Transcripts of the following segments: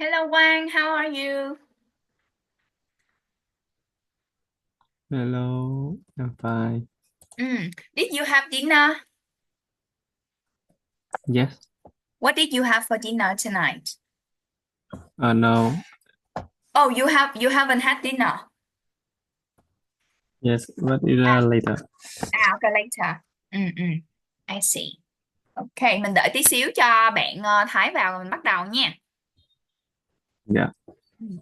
Hello Quang, how are you? Hello, I'm fine. Did you have dinner? Yes, What did you have for dinner tonight? no, Oh, you haven't had dinner. yes, but it À, later. okay, later. I see. Okay, mình đợi tí xíu cho bạn Thái vào rồi mình bắt đầu nha. Yeah, Ừm.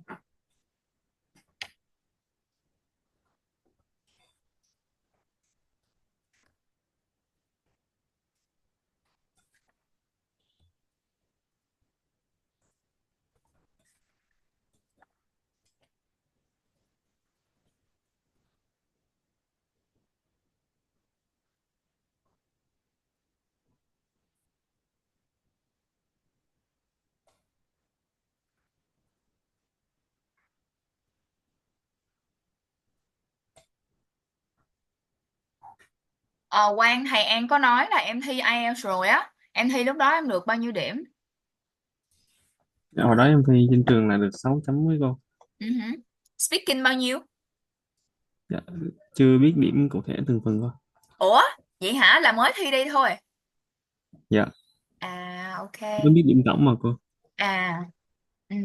Quang, thầy An có nói là em thi IELTS rồi á. Em thi lúc đó em được bao nhiêu điểm? hồi đó em thi trên trường là được 6 chấm mấy cô. Uh Speaking bao nhiêu? Dạ, chưa biết điểm cụ thể từng phần thôi. Ủa, vậy hả? Là mới thi đi thôi. Dạ, À, ok. mới biết điểm tổng mà cô. À, ừ.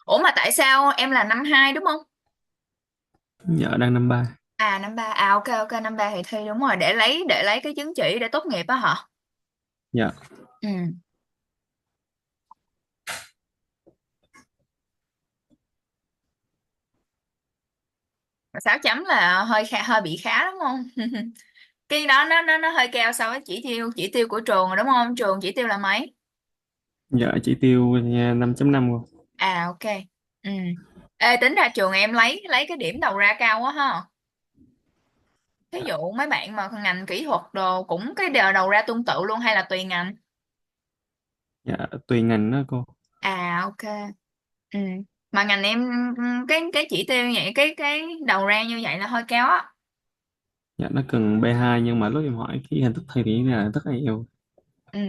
Ủa mà tại sao em là năm 2 đúng không? Dạ, đang năm ba. À năm ba, à ok ok, năm ba thì thi đúng rồi, để lấy cái chứng chỉ để tốt nghiệp á hả? Dạ, Ừ. Mà 6 chấm là hơi bị khá đúng không? Cái đó nó hơi cao so với chỉ tiêu của trường rồi đúng không? Trường chỉ tiêu là mấy? dạ chỉ tiêu 5.5 cô. À ok. Ừ. Ê, tính ra trường em lấy cái điểm đầu ra cao quá ha. Ví dụ mấy bạn mà ngành kỹ thuật đồ cũng cái đầu ra tương tự luôn hay là tùy ngành? Dạ, tùy ngành đó cô. À ok. Ừ. Mà ngành em cái chỉ tiêu như vậy cái đầu ra như vậy là hơi cao á. Dạ, nó cần B2 nhưng mà lúc em hỏi cái hình thức thi thì là rất là yêu. Ừ.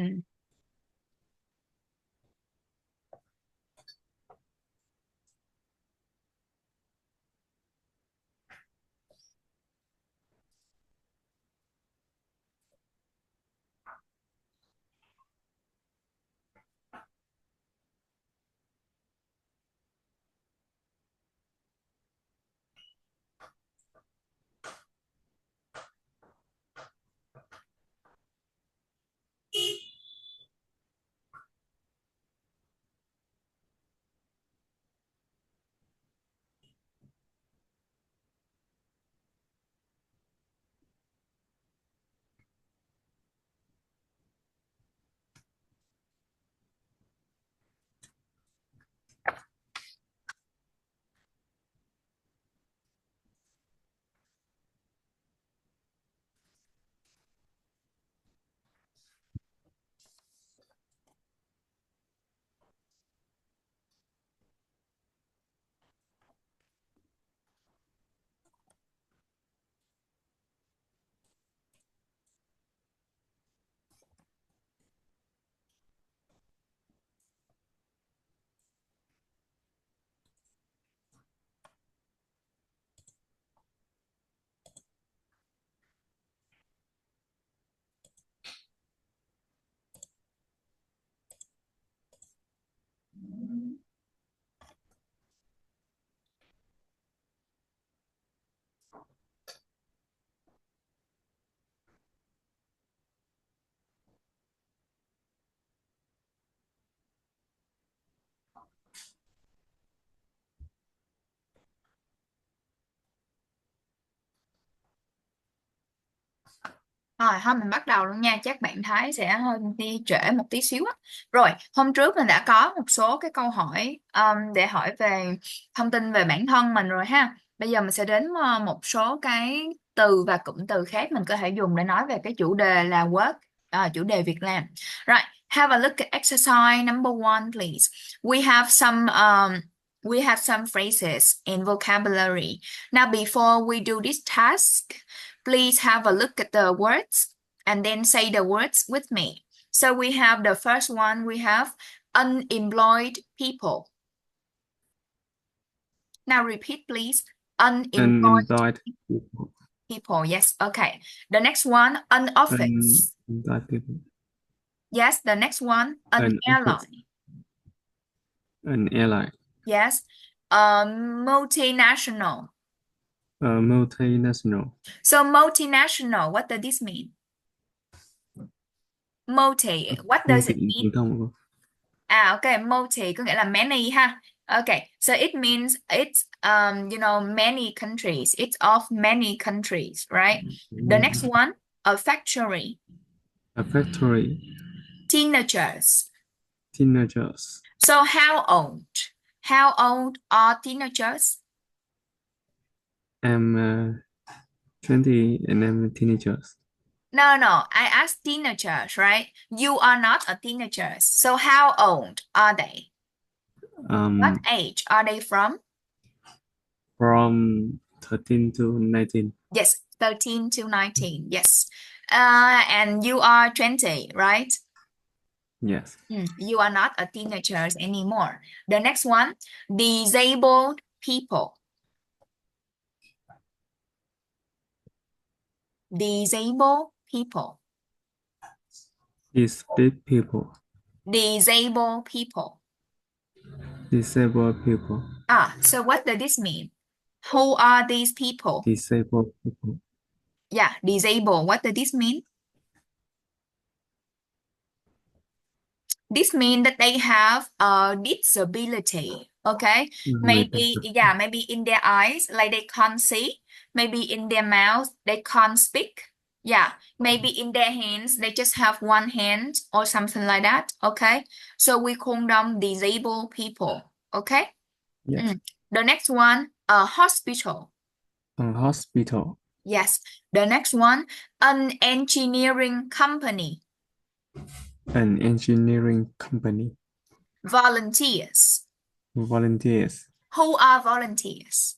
Rồi, thôi mình bắt đầu luôn nha, chắc bạn Thái sẽ hơi đi trễ một tí xíu á. Rồi, hôm trước mình đã có một số cái câu hỏi để hỏi về thông tin về bản thân mình rồi ha. Bây giờ mình sẽ đến một số cái từ và cụm từ khác mình có thể dùng để nói về cái chủ đề là work, chủ đề việc làm. Rồi, have a look at exercise number one, please. We have some phrases and vocabulary. Now, before we do this task, please have a look at the words and then say the words with me. So we have the first one, we have Unemployed people. Now repeat, please. Unemployed unemployed people, people. Yes. Okay. The next one, an office. unemployed people, Yes. The next one, an an office, airline. an airline, Yes. Multinational. a multinational. So multinational, what does this mean? Multi, what Phương does it tiện mean? truyền thông của À, okay, multi có nghĩa là many ha. Okay, so it means it's many countries. It's of many countries, right? The next one, a factory. a factory, Teenagers. teenagers. So how old? How old are teenagers? I'm 20 and I'm teenagers. No, no, I asked teenagers, right? You are not a teenager. So how old are they? What Um, age are they from? from 13 to 19. Yes, 13 to 19. Yes. And you are 20, right? Yes. You are not a teenager anymore. The next one, disabled people. Disabled people. Disabled people. Disabled people. Disabled people. Ah, so what does this mean? Who are these people? Disabled people. Yeah, disabled. What does this mean? This means that they have a disability. Okay, Người tàn maybe tật. yeah, maybe in their eyes, like they can't see. Maybe in their mouth, they can't speak. Yeah, maybe in their hands, they just have one hand or something like that. Okay, so we call them disabled people. Okay. Yes. The next one, a hospital. A hospital. Yes. The next one, an engineering company. An engineering company. Volunteers. Volunteers. Who are volunteers?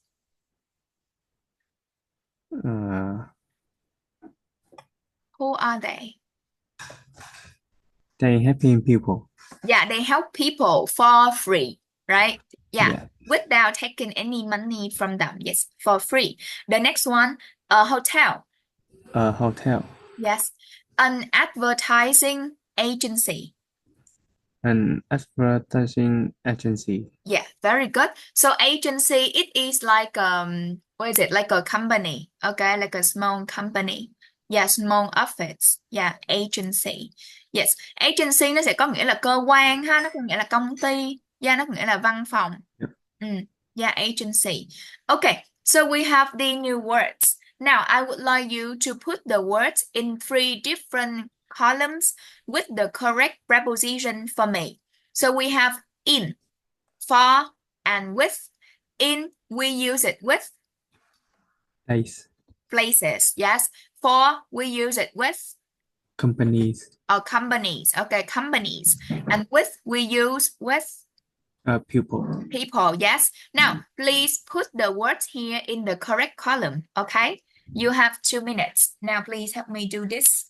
Uh, Who are they? they helping people. Yeah, they help people for free, right? Yeah, Yeah. without taking any money from them. Yes, for free. The next one, a hotel. A hotel. Yes, an advertising agency. An advertising agency. Yeah, very good. So agency, it is like what is it? Like a company, okay? Like a small company. Yeah, small office. Yeah, agency. Yes, agency nó sẽ có nghĩa là cơ quan ha, nó có nghĩa là công ty. Yeah, nó có nghĩa là văn phòng. Yep. Yeah, agency. Okay, so we have the new words. Now I would like you to put the words in three different columns with the correct preposition for me. So we have in, for, and with. In, we use it with Place. places. Yes. For, we use it with Companies. companies. Okay, companies. And with, we use with People. people. Yes. Now, please put the words here in the correct column. Okay. You have 2 minutes. Now, please help me do this.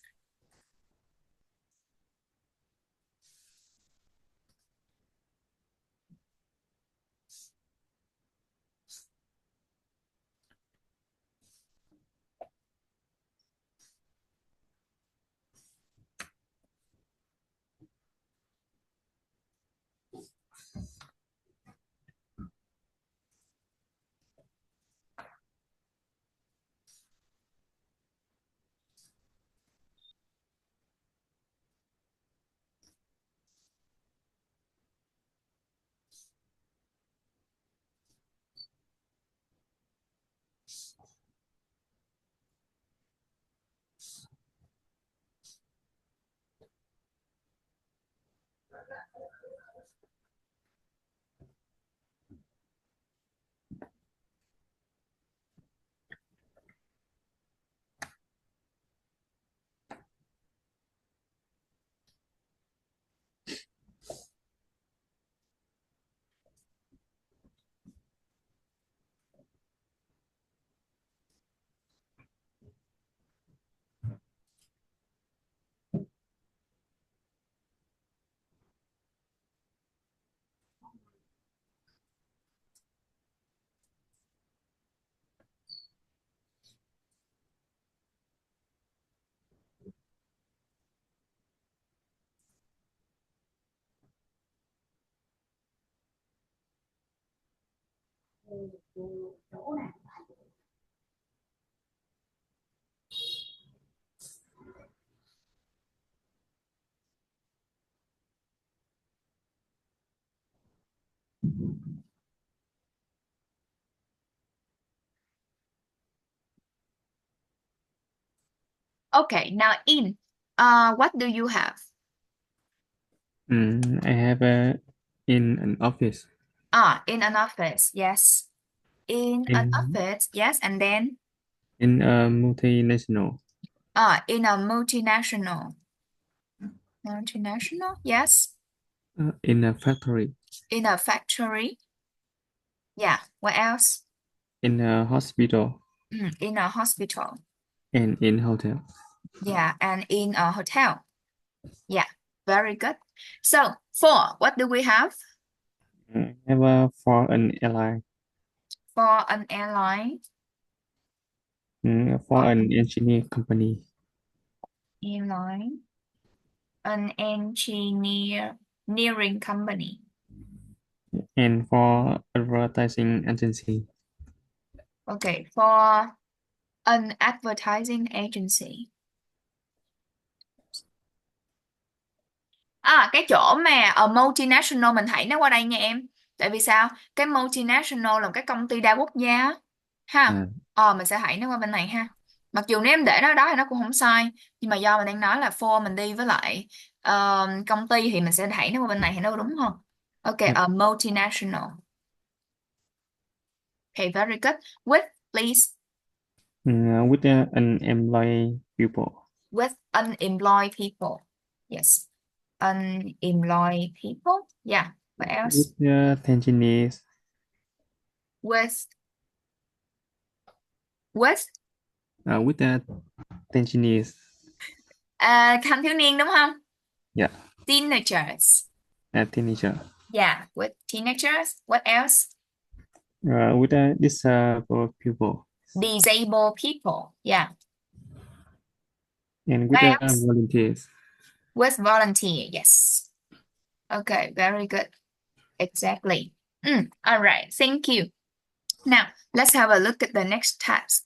Okay, now in. What do you have? I have in an office. In an office, yes. In an In office, yes, and then in a multinational. in a multinational. Multinational, yes. In a factory. In a factory, yeah. What else? In a hospital. In a hospital, And in hotel. yeah, and in a hotel, yeah. Very good. So, four, what do we have? Have for an airline. For an airline, For for an engineer company. airline, an engineering company. And for advertising agency. Okay, for an advertising agency. Cái chỗ mà ở multinational mình thấy nó qua đây nha em. Tại vì sao? Cái multinational là một cái công ty đa quốc gia á. Ha. À, Mình sẽ thấy nó qua bên này ha. Mặc dù nếu em để nó ở đó thì nó cũng không sai. Nhưng mà do mình đang nói là for mình đi với lại công ty thì mình sẽ thấy nó qua bên này thì nó đúng không? Ok, yep. multinational. Okay, very good. With, please. With an employee people. With unemployed people. Yes. Unemployed people. Yeah. What else? With engineers. With with With engineers. thanh thiếu niên đúng không? Yeah. Teenagers. Teenager. Yeah, with teenagers. What else? With disabled people. Disabled people. Yeah. And with What else? volunteers. With volunteer. Yes. Okay, very good. Exactly. All right. Thank you. Now, let's have a look at the next task.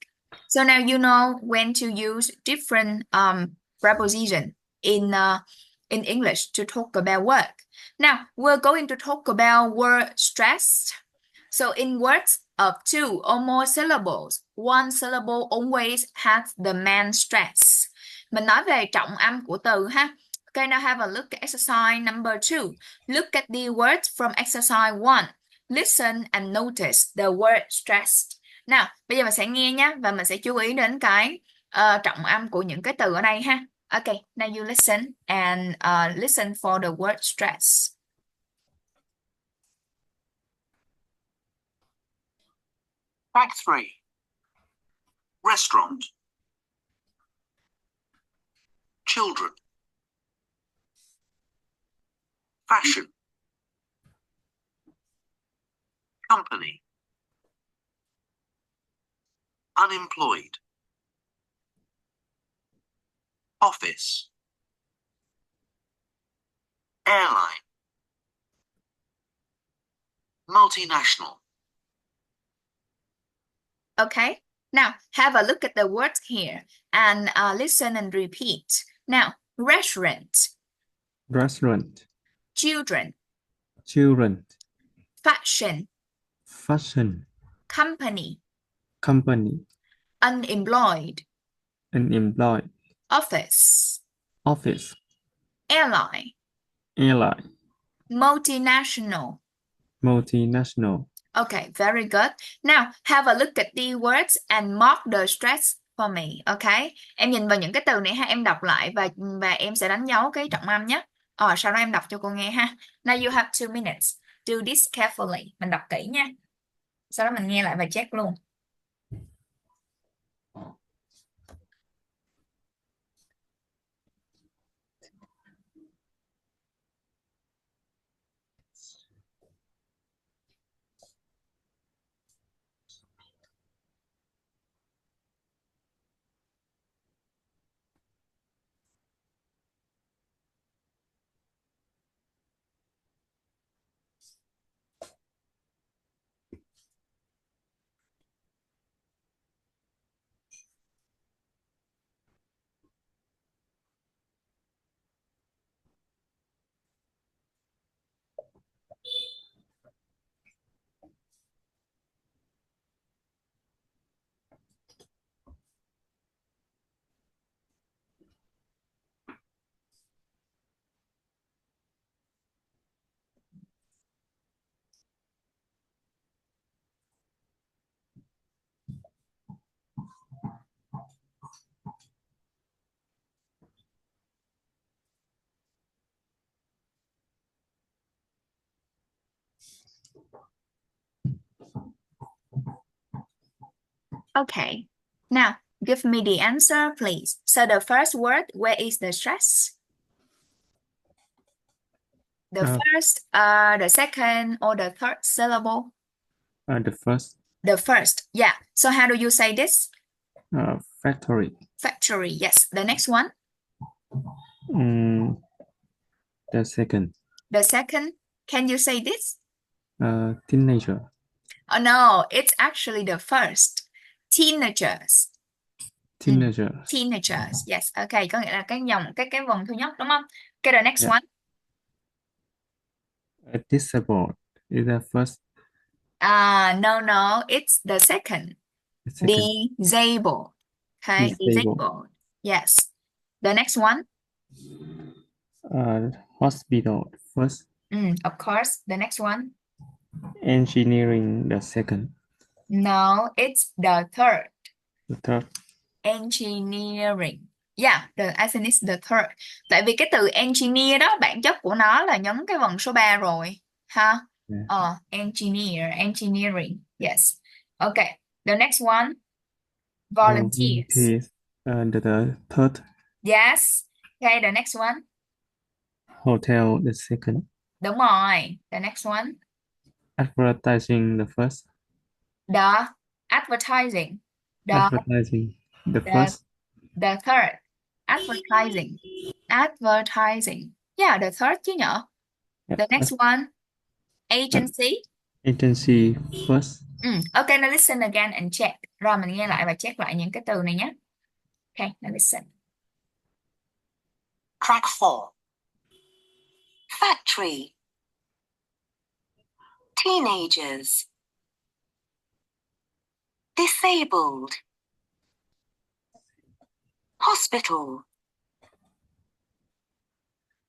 So now you know when to use different preposition in English to talk about work. Now, we're going to talk about word stress. So in words of two or more syllables, one syllable always has the main stress. Mình nói về trọng âm của từ ha. Okay, now have a look at exercise number 2. Look at the words from exercise 1. Listen and notice the word stressed. Nào, bây giờ mình sẽ nghe nhé và mình sẽ chú ý đến cái trọng âm của những cái từ ở đây ha. Okay, now you listen and listen for the word stress. Track 3. Restaurant. Children. Fashion. Company. Unemployed. Office. Airline. Multinational. Okay, now have a look at the words here and listen and repeat. Now, restaurant, Restaurant. children, Children. fashion, Fashion. company, Company. unemployed, Unemployed. office, Office. airline, Airline. multinational. Multinational. Okay, very good. Now, have a look at the words and mark the stress for me. Okay, em nhìn vào những cái từ này ha, em đọc lại và em sẽ đánh dấu cái trọng âm nhé. Sau đó em đọc cho cô nghe ha. Now you have 2 minutes. Do this carefully. Mình đọc kỹ nha. Sau đó mình nghe lại và check luôn. Okay. Now, give me the answer, please. So the first word, where is the stress? The Uh, first, the second, or the third syllable? the first. The first, yeah. So how do you say this? Factory. Factory, yes. The next one? Mm, the second. The second, can you say this? Teenager. Oh no, it's actually the first. Teenagers. Ừ. Teenagers. Teenagers, yes. Okay, có nghĩa là cái dòng cái vần thứ nhất đúng không? Okay, the next Yeah. one. Disabled is the first. No, it's the second. The second. Disabled. Okay, Disabled. disabled. Yes. The next one. Hospital first. Of course. The next one. Engineering the second. No, it's the third. The third. Engineering. Yeah, I think it's the third. Tại vì cái từ engineer đó, bản chất của nó là nhấn cái vần số 3 rồi. Ha? Yeah. Engineering. Yes. Okay. The next one. Volunteers. The third. Yes. Okay, the next one. Hotel the second. Đúng rồi. The next one. Advertising the first. The advertising. The Advertising the the first. the third. Advertising. Advertising. Yeah, the third chứ nhở? Yeah. The next one. Agency. Agency first. Okay, now listen again and check. Rồi mình nghe lại và check lại những cái từ này nhé. Okay, now listen. Track 4. Factory. Teenagers. Disabled. Hospital.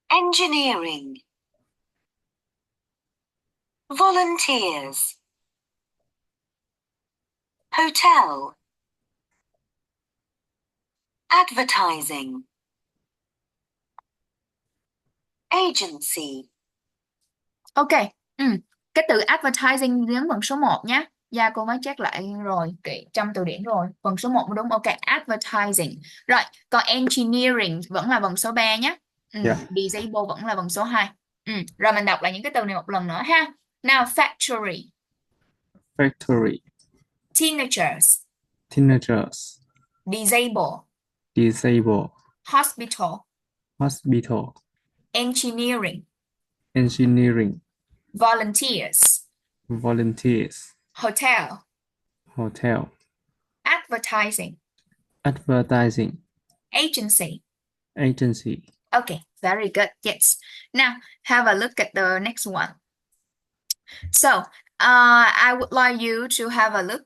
Engineering. Volunteers. Hotel. Advertising. Agency. Ok, cái từ advertising đến vần số 1 nhé. Dạ cô mới check lại rồi, kỹ trong từ điển rồi. Vần số 1 đúng, ok, advertising. Rồi, còn engineering vẫn là vần số 3 nhé. Yeah. Disabled vẫn là vần số 2. Rồi mình đọc lại những cái từ này một lần nữa ha. Now, factory. Factory. Teenagers. Teenagers. Disabled. Disabled. Hospital. Hospital. Engineering. Engineering. Volunteers. Volunteers. Hotel. Hotel. Advertising. Advertising. Agency. Agency. Okay, very good. Yes. Now, have a look at the next one. So, I would like you to have a look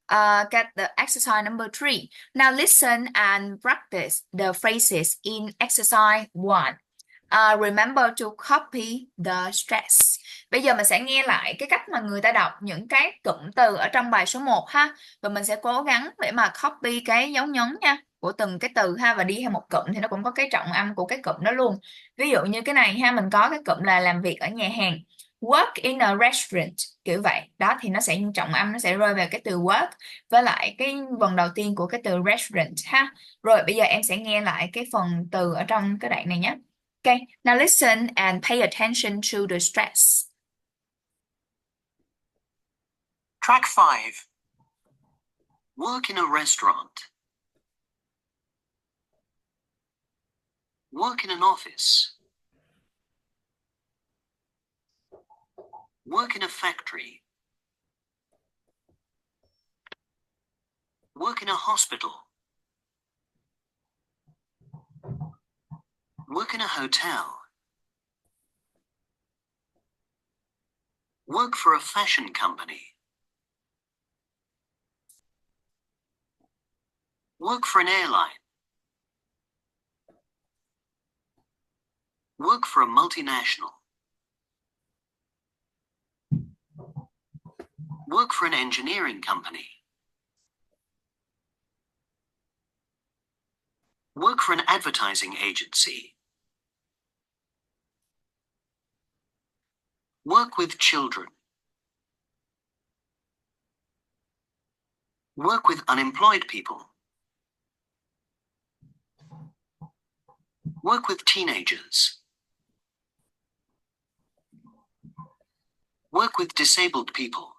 at the exercise number 3. Now, listen and practice the phrases in exercise 1. Remember to copy the stress. Bây giờ mình sẽ nghe lại cái cách mà người ta đọc những cái cụm từ ở trong bài số 1 ha. Và mình sẽ cố gắng để mà copy cái dấu nhấn nha, của từng cái từ ha, và đi theo một cụm thì nó cũng có cái trọng âm của cái cụm đó luôn. Ví dụ như cái này ha, mình có cái cụm là làm việc ở nhà hàng. Work in a restaurant, kiểu vậy. Đó thì nó sẽ trọng âm, nó sẽ rơi vào cái từ work với lại cái phần đầu tiên của cái từ restaurant ha. Rồi bây giờ em sẽ nghe lại cái phần từ ở trong cái đoạn này nhé. Okay, now listen and pay attention to the stress. Track 5. Work in a restaurant. Work in an office. Work in a factory. Work in a hospital. Work in a hotel. Work for a fashion company. Work for an airline. Work for a multinational. Work for an engineering company. Work for an advertising agency. Work with children. Work with unemployed people. Work with teenagers. Work with disabled people.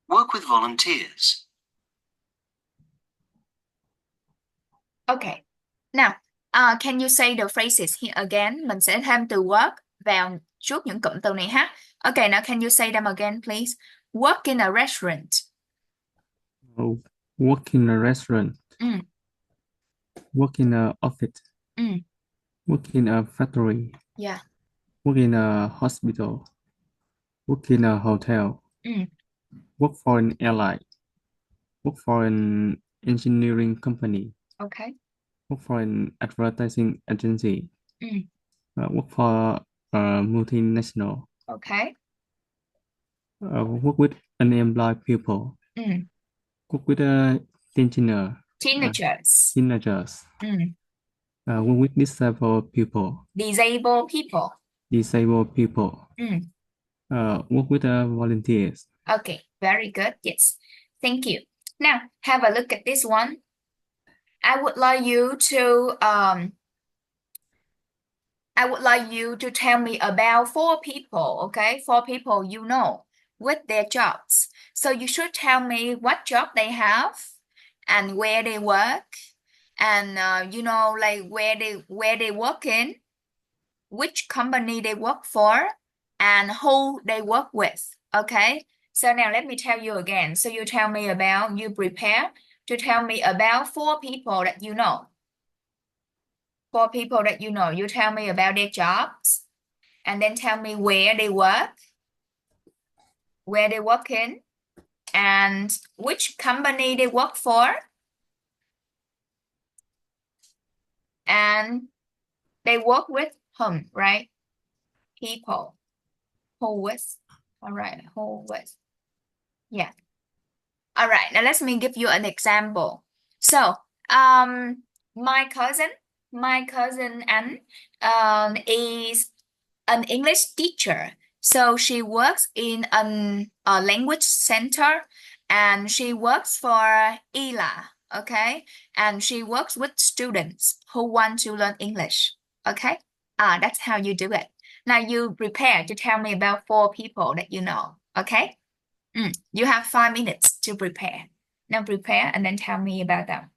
Work with volunteers. Okay. Nào, can you say the phrases here again? Mình sẽ thêm từ work vào trước những cụm từ này ha. Okay, now can you say them again, please? Work in a restaurant. Oh, work in a restaurant. Mm. Work in a office. Mm. Work in a factory. Yeah. Work in a hospital. Work in a hotel. Mm. Work for an airline. Work for an engineering company. Okay. Work for an advertising agency. Mm. Work for a multinational. Okay. Work with unemployed people. Mm. Work with a Teenagers. teenagers. Mm. Work with disabled people. Disabled people. Disabled people. Mm. Work with volunteers. Okay, very good. Yes. Thank you. Now, have a look at this one. I would like you to tell me about four people, okay? Four people you know with their jobs. So you should tell me what job they have and where they work and like where they work in, which company they work for and who they work with, okay? So now let me tell you again. So you prepare to tell me about four people that you know. Four people that you know. You tell me about their jobs and then tell me where they work in, and which company they work for, and they work with whom, right? People. Who with. All right. Who with. Yeah. All right. Now let me give you an example. So, my cousin Anne, is an English teacher. So she works in a language center and she works for ELA, okay? And she works with students who want to learn English, okay? That's how you do it. Now you prepare to tell me about four people that you know, okay? You have 5 minutes to prepare. Now prepare and then tell me about them.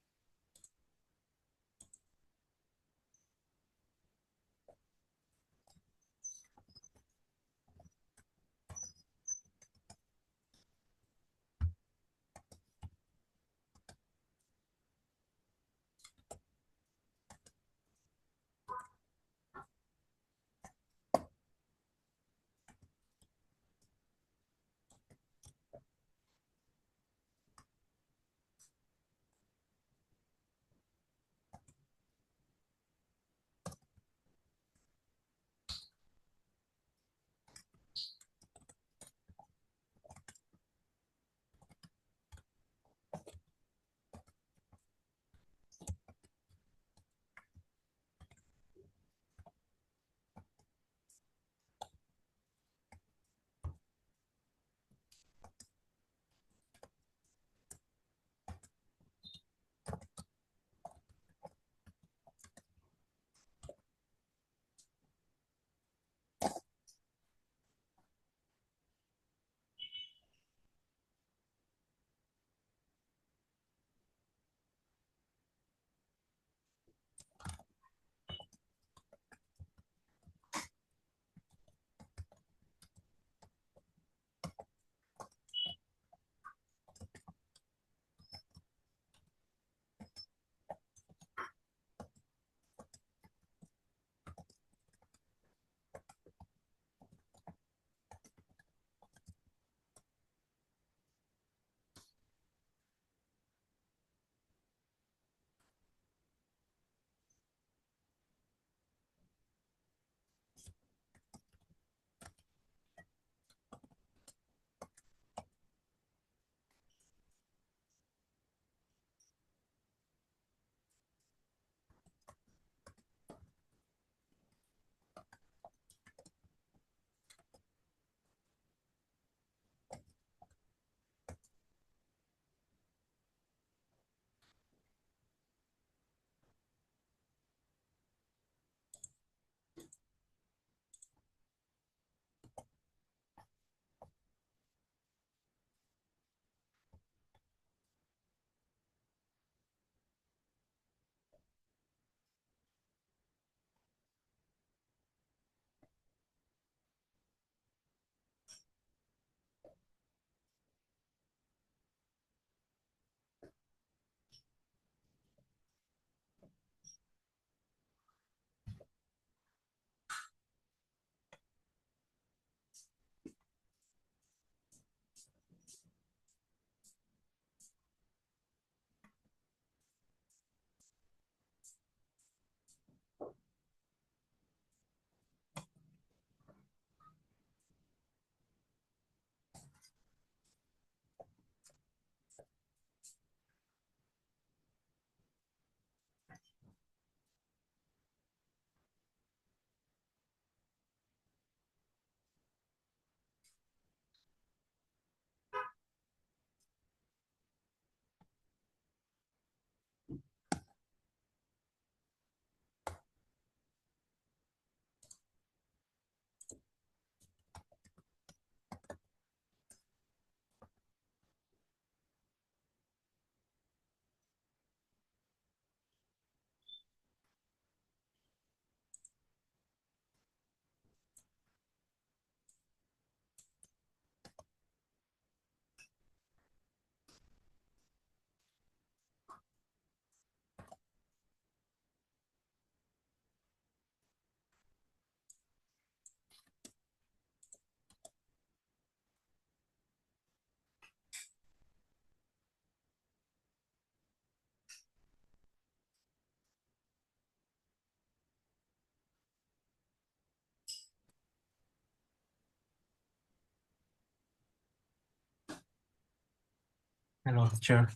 Hello, teacher.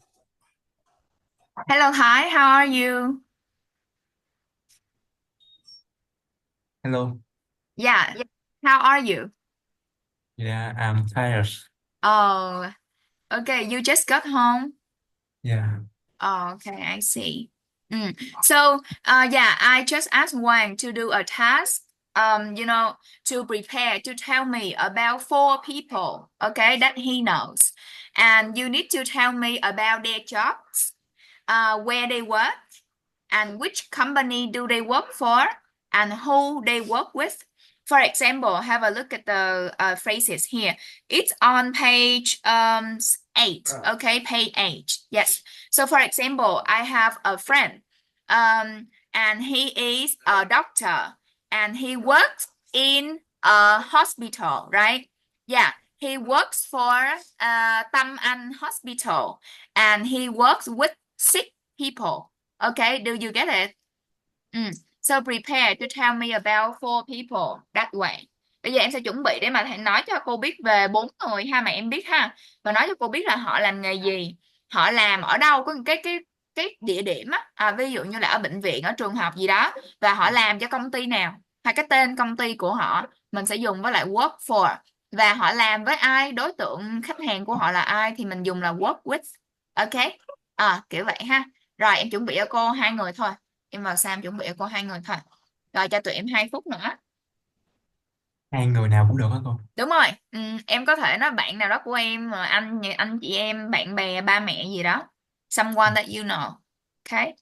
Hello, Thái. How are you? Hello. Yeah. How are you? Yeah, I'm tired. Oh, okay. You just got home. Yeah. Oh, okay. I see. So, yeah, I just asked Wang to do a task. To prepare to tell me about four people. Okay, that he knows, and you need to tell me about their jobs, where they work, and which company do they work for, and who they work with. For example, have a look at the phrases here. It's on page 8. Okay, page 8. Yes. So for example, I have a friend, and he is a doctor, and he works in a hospital, right? Yeah, he works for Tâm Anh Hospital, and he works with sick people. Okay, do you get it? So prepare to tell me about four people that way. Bây giờ em sẽ chuẩn bị để mà thầy nói cho cô biết về bốn người ha, mà em biết ha, và nói cho cô biết là họ làm nghề gì, họ làm ở đâu, có cái địa điểm á, ví dụ như là ở bệnh viện, ở trường học gì đó, và họ làm cho công ty nào, hay cái tên công ty của họ mình sẽ dùng với lại work for, và họ làm với ai, đối tượng khách hàng của họ là ai thì mình dùng là work with. Ok, kiểu vậy ha. Rồi em chuẩn bị cho cô hai người thôi, em vào Sam chuẩn bị cho cô hai người thôi, rồi cho tụi em 2 phút nữa. Hai người nào cũng được hả cô? Đúng rồi. Em có thể nói bạn nào đó của em, anh chị em, bạn bè, ba mẹ gì đó, someone that you know. Okay.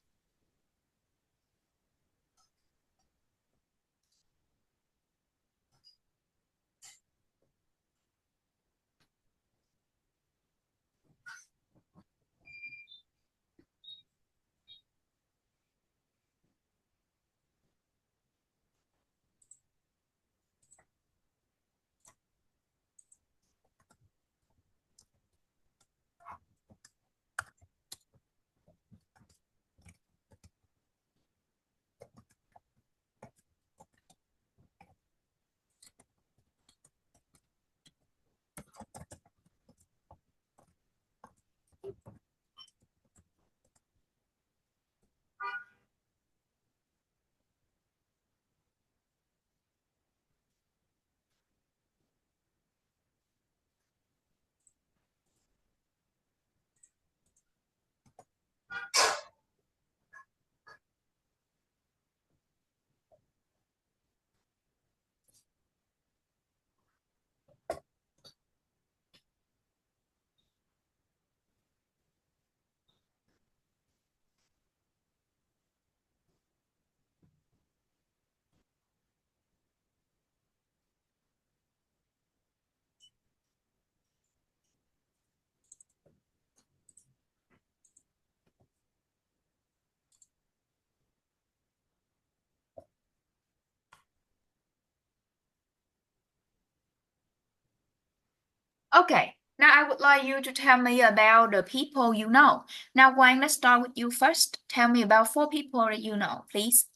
Okay. Now I would like you to tell me about the people you know. Now, Wang, let's start with you first. Tell me about four people that you know, please.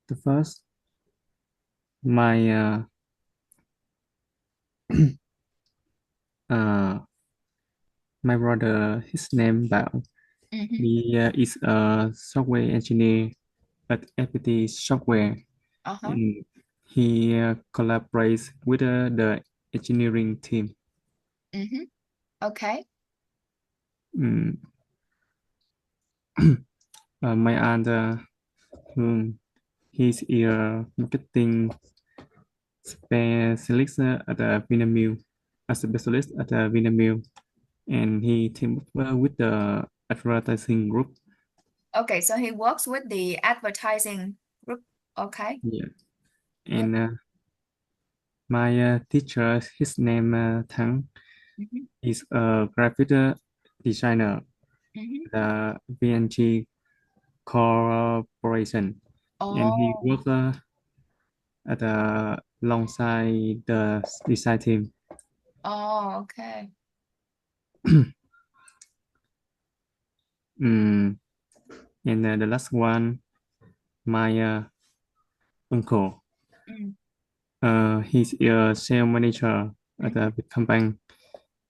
The first, my uh, my brother, his name Bảo. Mm-hmm. He is a software engineer at FPT Software. Uh-huh. And he collaborates with the engineering team. Mm-hmm. Okay. Mm. My aunt, he's a marketing specialist at the Vinamilk, a specialist at the Vinamilk, and he teamed up with the advertising group. Okay, so he works with the advertising group. Okay. Yeah, and my teacher, his name Thắng, Mm-hmm. is a graphic designer Mm-hmm. at the VNG Corporation, and he Oh, works at alongside the design team. okay. Mm. And the last one, my uncle. Mm. He's a sales manager at a big company,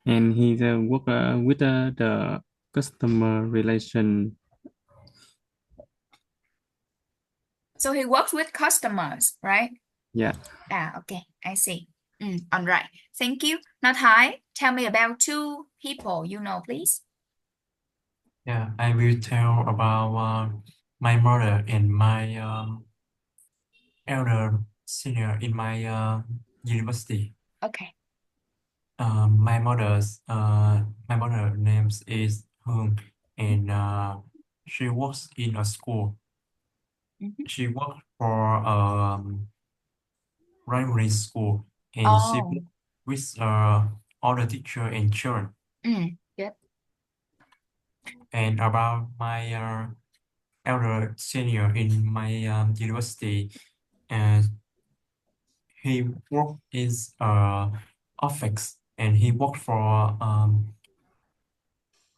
and he work with the customer relation. So he works with customers, right? Yeah. Okay, I see. All right. Thank you. Now, Thái, tell me about two people you know, please. Yeah, I will tell about my mother and my elder senior in my university. Okay. My mother names is Hương, and she works in a school. Mhm. She works for primary school, and she Oh, works with all the teacher and children. good. And about my elder senior in my university, and he worked in office, and he worked for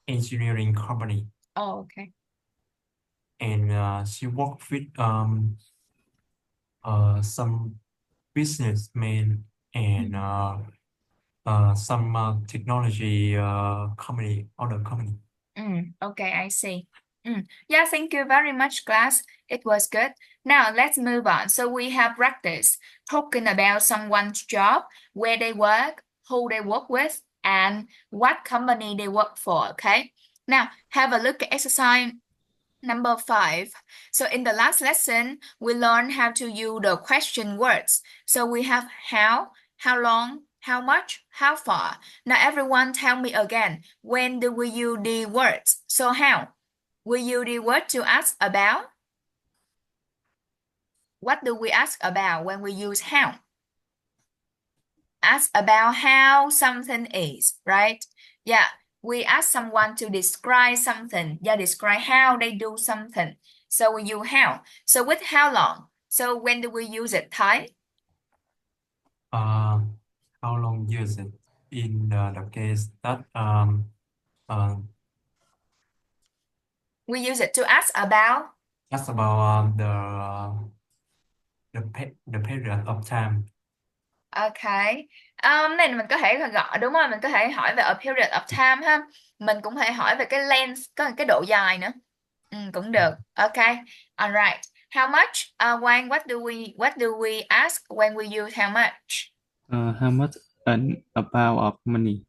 engineering company, Oh, okay. and she worked with some businessmen and some technology company, other company. Okay, I see. Yeah, thank you very much, class. It was good. Now let's move on. So we have practice talking about someone's job, where they work, who they work with, and what company they work for. Okay. Now have a look at exercise number 5. So in the last lesson, we learned how to use the question words. So we have how long, how much, how far. Now everyone tell me again, when do we use the words? So how? We use the word to ask about. What do we ask about when we use how? Ask about how something is, right? Yeah, we ask someone to describe something. Yeah, describe how they do something. So we use how. So with how long? So when do we use it, Thái? Uh, how long use it in the case that uh, We use it to ask about. that's about the period of time. Okay. Này mình có thể gọi đúng không? Mình có thể hỏi về a period of time ha. Mình cũng có thể hỏi về cái length, có cái độ dài nữa. Cũng được. Okay. All right. How much? Quang, what do we ask when we use how much? How much an amount of money?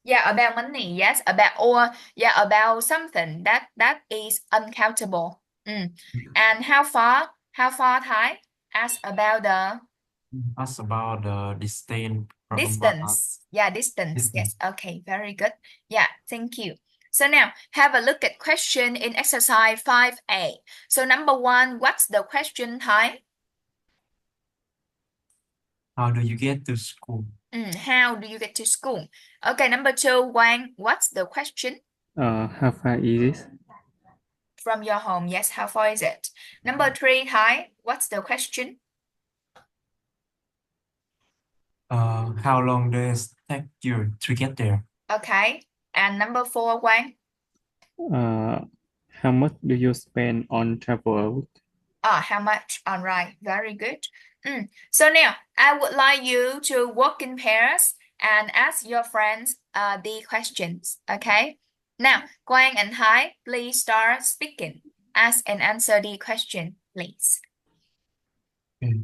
Yeah, about money. Yes, about or yeah, about something that is uncountable. And how far? How far, Thái? Ask about the Ask about the distance from distance. Yeah, distance. distance. Yes. Okay, very good. Yeah, thank you. So now have a look at question in exercise 5A. So number 1, what's the question, Thái? How do you get to school? How do you get to school? Okay, number 2, Quang, what's the question? How far is it? From your home. Yes, how far is it? Number 3, Thái, what's the question? How long does it take you to get there? Okay. And number 4, Quang? How much do you spend on travel? How much? All right, very good. So now I would like you to work in pairs and ask your friends the questions. Okay. Now, Quang and Thái, please start speaking. Ask and answer the question, please. Okay.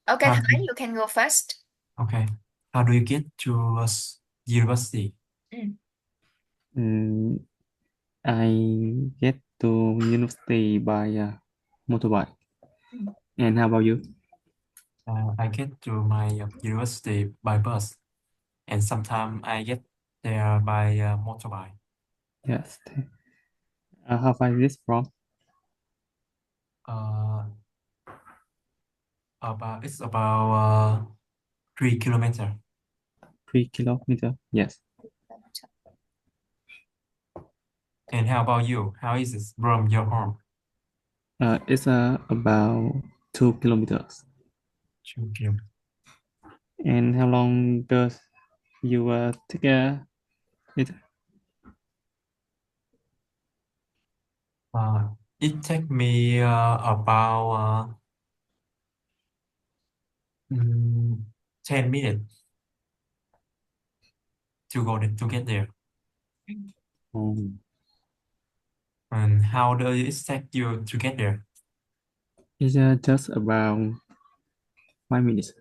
Okay, How Thái, do you can go first. okay. How do you get to university? I get to university by motorbike. And how about you? I get to my university by bus, and sometimes I get there by motorbike. Yes. How far is this from? Uh, it's about 3 kilometers. 3 kilometers. Yes. And how about you? How is it from your home? It's about 2 kilometers. 2 kilometers. And how long does you take it? It take me about 10 minutes. to get there. Oh, And how does it take you to get there? it's just about 5 minutes.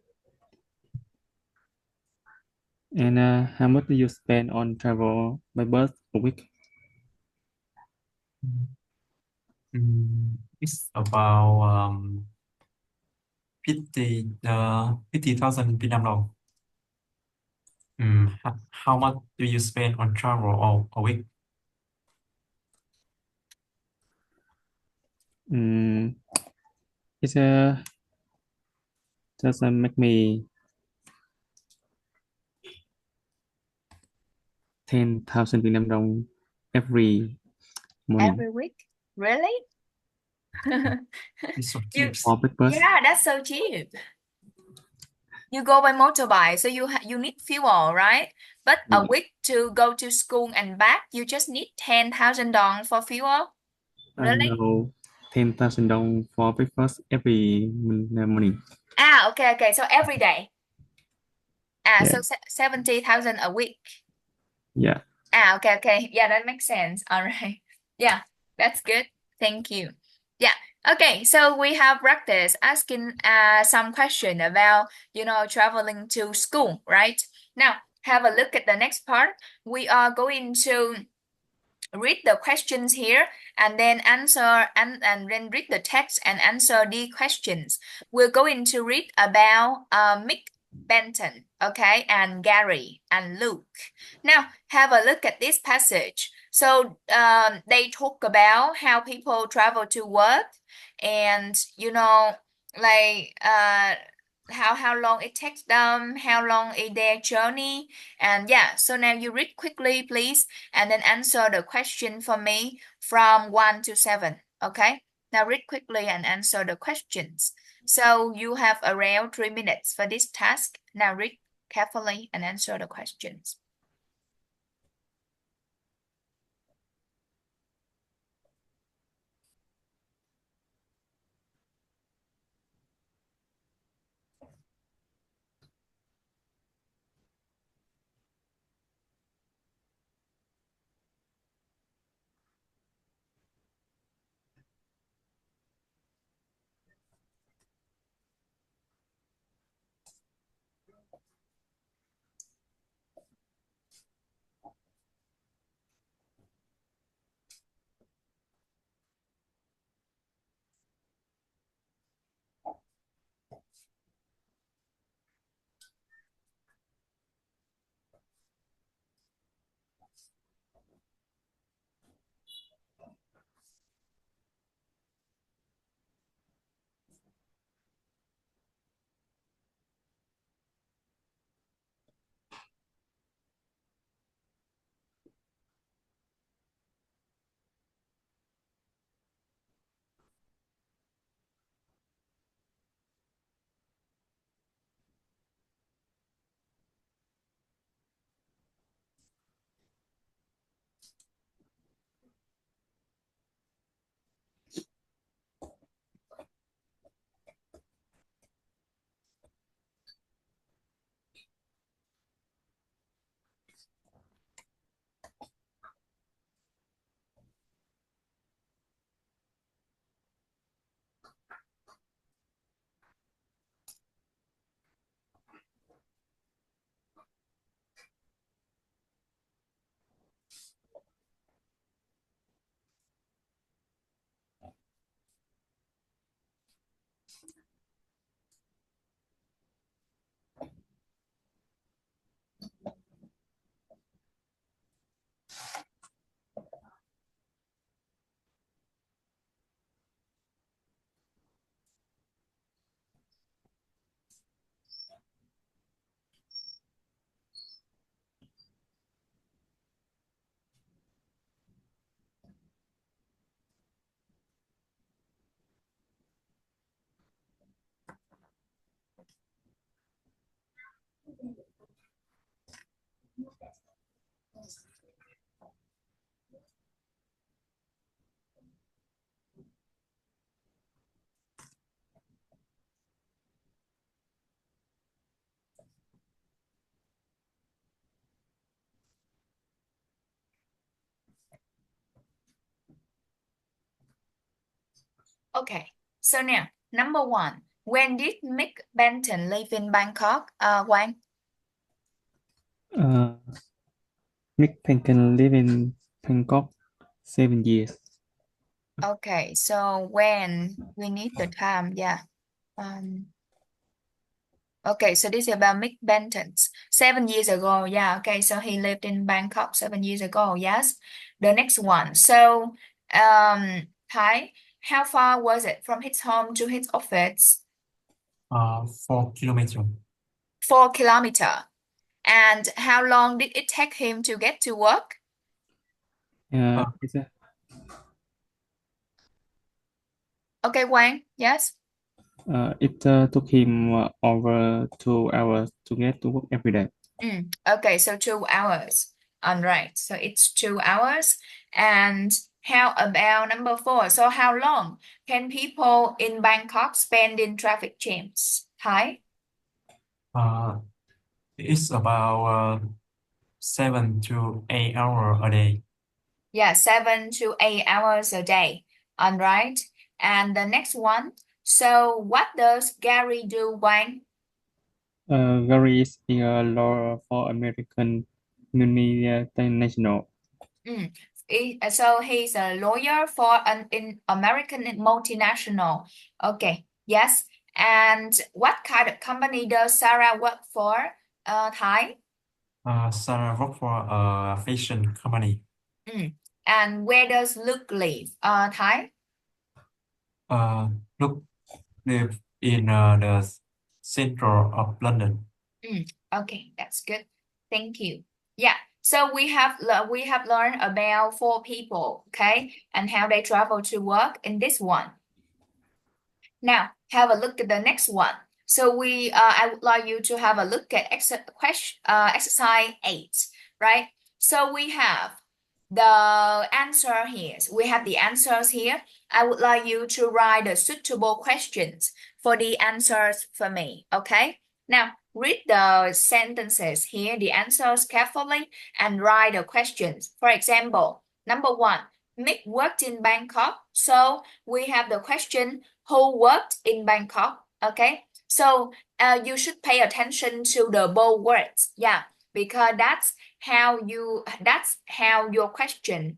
And how much do you spend on travel by bus a week? It's about 50,000 Việt Nam đồng. How much do you spend on travel a week? Mm, it's just make me 10,000 Việt Nam đồng every morning Every week? Really? It's so You, cheap. for breakfast. yeah, that's so cheap. You go by motorbike, so you need fuel, right? But a Yeah. week to go to school and back, you just need 10,000 dong for fuel. Really? No, 10,000 dong for breakfast every morning. Ah, okay. So every day. Yeah, So 70,000 a week. yeah. Okay. Yeah, that makes sense. All right. Yeah, that's good. Thank you. Yeah. Okay, so we have practiced asking some question about, traveling to school, right? Now, have a look at the next part. We are going to read the questions here and then answer and then read the text and answer the questions. We're going to read about Mick Benton, okay, and Gary and Luke. Now, have a look at this passage. So they talk about how people travel to work and like how long it takes them, how long is their journey, and yeah. So now you read quickly, please, and then answer the question for me from 1 to 7. Okay? Now read quickly and answer the questions. So you have around 3 minutes for this task. Now read carefully and answer the questions. Okay, so now, number one, when did Mick Benton live in Bangkok? Quang? Mick Penkin live in Bangkok 7 years. Okay, so when we need the time, yeah. Okay, so this is about Mick Benton. 7 years ago, yeah. Okay, so he lived in Bangkok 7 years ago. Yes. The next one. So, Thái, how far was it from his home to his office? 4 kilometers. 4 kilometers. And how long did it take him to get to work? It's a, Okay, Quang. Yes. it took him over 2 hours to get to work every day. Okay, so 2 hours. All right, so it's 2 hours. And how about number four? So how long can people in Bangkok spend in traffic jams? Thái? It's about 7 to 8 hours a day. Yeah, 7 to 8 hours a day. All right. And the next one. So what does Gary do, Quang? Gary is a lawyer for American multinational. So he's a lawyer for an American multinational. Okay, yes. And what kind of company does Sarah work for, Thái? Sarah works for a fashion company. And where does Luke live, Thái? Look, live in the center of London. Okay, that's good. Thank you. Yeah. So we have learned about 4 people, okay, and how they travel to work in this one. Now, have a look at the next one. So I would like you to have a look at exercise 8, right? So we have the answer here. We have the answers here. I would like you to write the suitable questions for the answers for me, okay? Now, read the sentences here, the answers carefully, and write the questions. For example, number one, Mick worked in Bangkok. So we have the question, who worked in Bangkok? Okay, so you should pay attention to the bold words, yeah, because that's how your question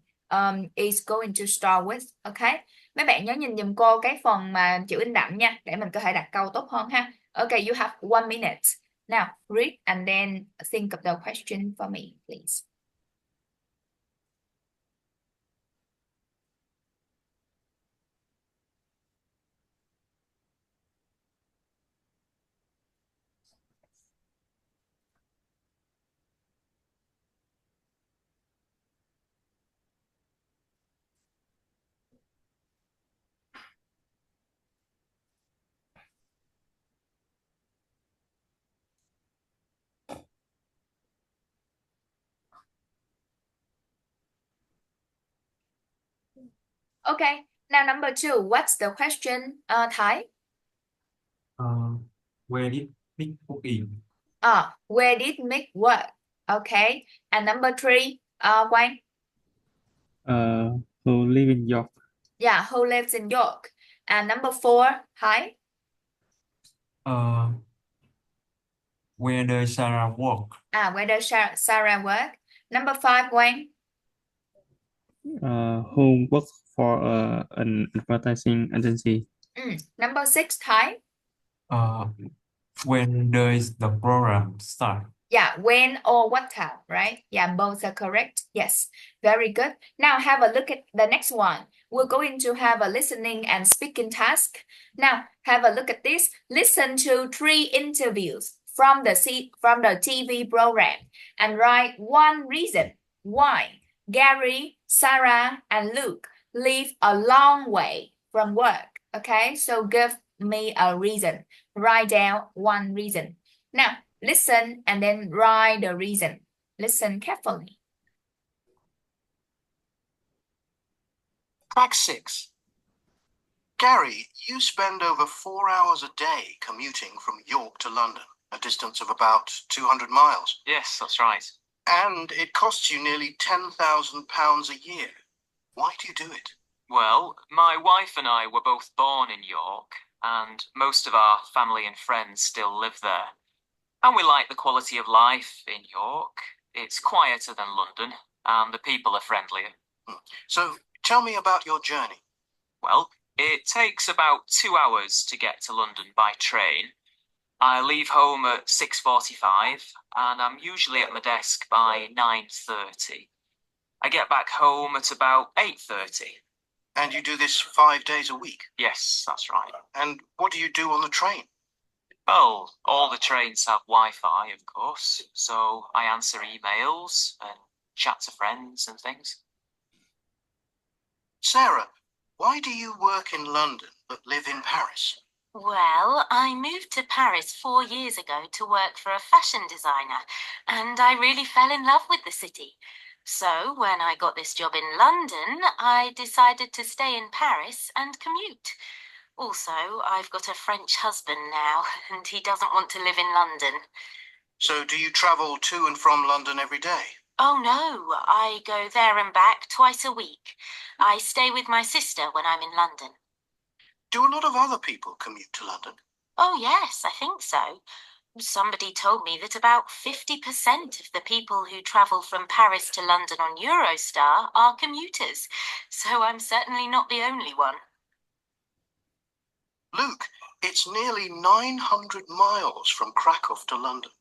is going to start with. Okay, mấy bạn nhớ nhìn giùm cô cái phần mà chữ in đậm nha, để mình có thể đặt câu tốt hơn ha. Okay, you have 1 minute. Now read and then think of the question for me, please. Okay, now number two, what's the question, Thái? Where did Mick work in? Where did Mick work? Okay, and number three, Quang? Who live in York? Yeah, who lives in York? And number four, Thái? Where does Sarah work? Where does Sarah work? Number five, Quang? Who works for an advertising agency? Number six, Thái? When does the program start? Yeah, when or what time, right? Yeah, both are correct. Yes, very good. Now have a look at the next one. We're going to have a listening and speaking task. Now have a look at this. Listen to 3 interviews from the TV program and write one reason why Gary, Sarah, and Luke live a long way from work. Okay, so give me a reason. Write down one reason. Now, listen and then write the reason. Listen carefully. Track 6. Gary, you spend over 4 hours a day commuting from York to London, a distance of about 200 miles. Yes, that's right. And it costs you nearly £10,000 a year. Why do you do it? Well, my wife and I were both born in York, and most of our family and friends still live there. And we like the quality of life in York. It's quieter than London, and the people are friendlier. So tell me about your journey. Well, it takes about 2 hours to get to London by train. I leave home at 6:45, and I'm usually at my desk by 9:30. I get back home at about 8:30. And you do this 5 days a week? Yes, that's right. And what do you do on the train? Well, all the trains have Wi-Fi, of course, so I answer emails and chat to friends and things. Sarah, why do you work in London but live in Paris? Well, I moved to Paris 4 years ago to work for a fashion designer, and I really fell in love with the city. So when I got this job in London, I decided to stay in Paris and commute. Also, I've got a French husband now, and he doesn't want to live in London. So do you travel to and from London every day? Oh no, I go there and back twice a week. I stay with my sister when I'm in London. Do a lot of other people commute to London? Oh yes, I think so. Somebody told me that about 50% of the people who travel from Paris to London on Eurostar are commuters, so I'm certainly not the only one. Luke, it's nearly 900 miles from Krakow to London.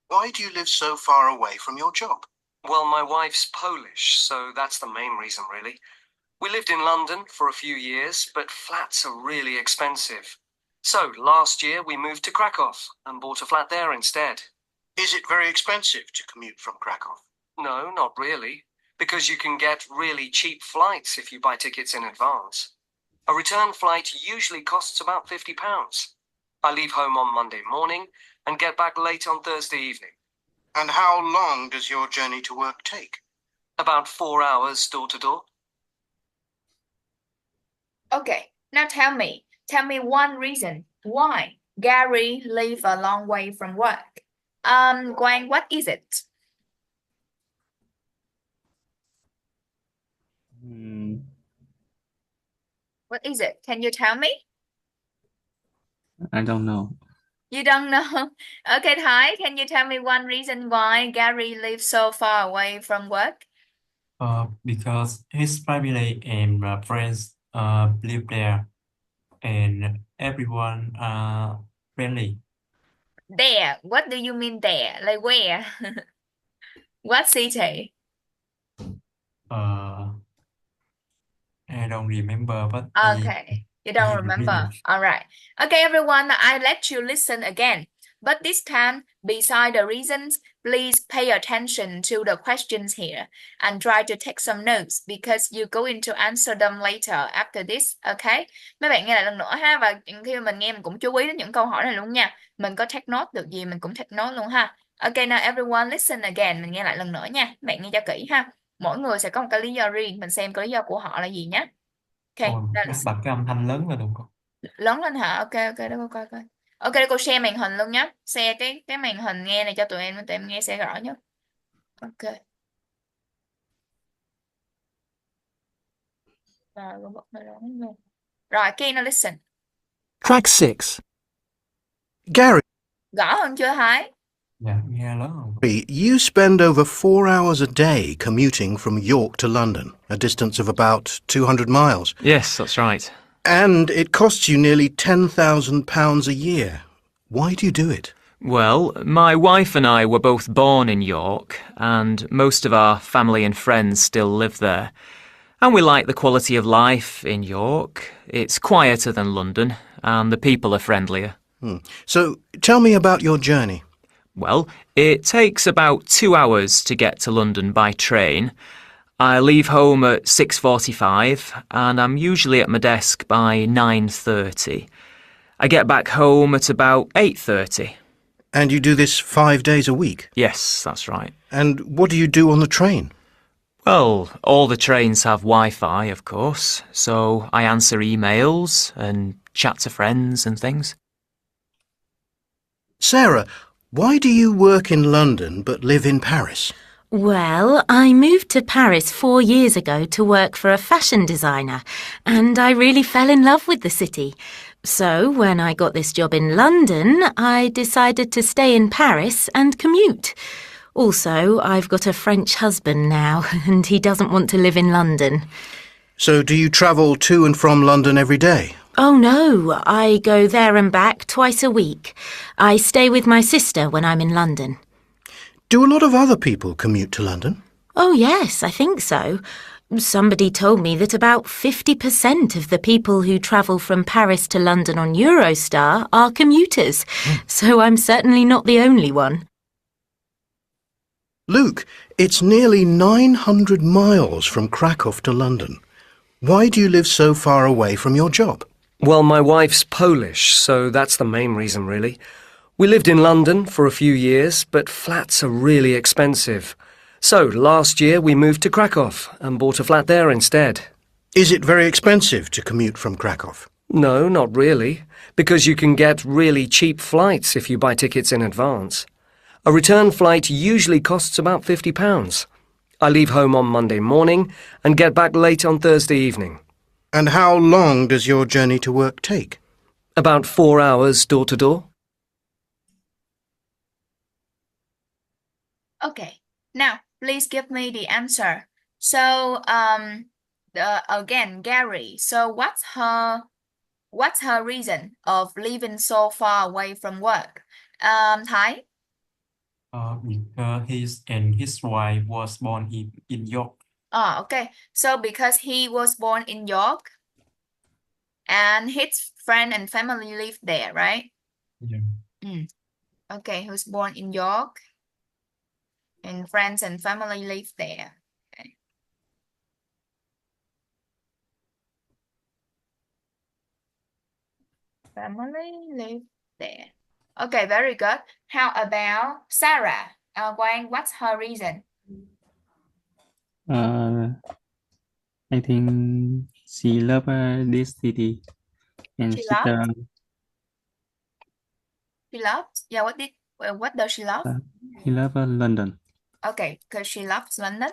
Why do you live so far away from your job? Well, my wife's Polish, so that's the main reason, really. We lived in London for a few years, but flats are really expensive. So last year we moved to Krakow and bought a flat there instead. Is it very expensive to commute from Krakow? No, not really, because you can get really cheap flights if you buy tickets in advance. A return flight usually costs about £50. I leave home on Monday morning and get back late on Thursday evening. And how long does your journey to work take? About 4 hours door to door. Okay, now tell me one reason why Gary live a long way from work. Quang, what is it? What is it? Can you tell me? I don't know. You don't know? Okay, Thái, can you tell me one reason why Gary lives so far away from work? Because his family and friends live there, and everyone are friendly. There, what do you mean there? Like where? What city? Uh, I don't remember, but Okay, you don't I remember. remember. All right. Okay, everyone, I let you listen again. But this time, beside the reasons, please pay attention to the questions here and try to take some notes because you're going to answer them later after this. Okay? Mấy bạn nghe lại lần nữa ha, và khi mình nghe mình cũng chú ý đến những câu hỏi này luôn nha. Mình có take note được gì mình cũng take note luôn ha. Okay, now everyone listen again. Mình nghe lại lần nữa nha. Bạn nghe cho kỹ ha. Mỗi người sẽ có một cái lý do riêng. Mình xem cái lý do của họ là gì nhé. Ok, Ôi, now bác listen. bật cái âm thanh lớn lên được không? Lớn lên hả? Ok, để cô coi coi. Ok, để cô share màn hình luôn nhé. Share cái màn hình nghe này cho tụi em nghe sẽ rõ nhất. Ok. Rồi, cô bật nó lớn luôn. Rồi, okay, now listen. Track 6. Gary, Rõ hơn chưa Thái? Dạ, nghe lớn không? you spend over 4 hours a day commuting from York to London, a distance of about 200 miles. Yes, that's right. And it costs you nearly £10,000 a year. Why do you do it? Well, my wife and I were both born in York, and most of our family and friends still live there. And we like the quality of life in York. It's quieter than London, and the people are friendlier. So tell me about your journey. Well, it takes about 2 hours to get to London by train. I leave home at 6:45, and I'm usually at my desk by 9:30. I get back home at about 8:30. And you do this 5 days a week? Yes, that's right. And what do you do on the train? Well, all the trains have Wi-Fi, of course, so I answer emails and chat to friends and things. Sarah, why do you work in London but live in Paris? Well, I moved to Paris 4 years ago to work for a fashion designer, and I really fell in love with the city. So, when I got this job in London, I decided to stay in Paris and commute. Also, I've got a French husband now, and he doesn't want to live in London. So do you travel to and from London every day? Oh no, I go there and back twice a week. I stay with my sister when I'm in London. Do a lot of other people commute to London? Oh yes, I think so. Somebody told me that about 50% of the people who travel from Paris to London on Eurostar are commuters, so I'm certainly not the only one. Luke, it's nearly 900 miles from Krakow to London. Why do you live so far away from your job? Well, my wife's Polish, so that's the main reason, really. We lived in London for a few years, but flats are really expensive. So last year we moved to Krakow and bought a flat there instead. Is it very expensive to commute from Krakow? No, not really, because you can get really cheap flights if you buy tickets in advance. A return flight usually costs about £50. I leave home on Monday morning and get back late on Thursday evening. And how long does your journey to work take? About 4 hours door to door. Okay, now please give me the answer. So, again, Gary. So, what's her reason of living so far away from work? Thái. Because his wife was born in York. Okay. So because he was born in York, and his friend and family live there, right? Yeah. Okay, who's born in York, and friends and family live there. Okay. Family live there. Okay, very good. How about Sarah? Quang, what's her reason? I think she love this city and She she loves. She loves. Yeah. What does she love? he love London. Okay, because she loves London.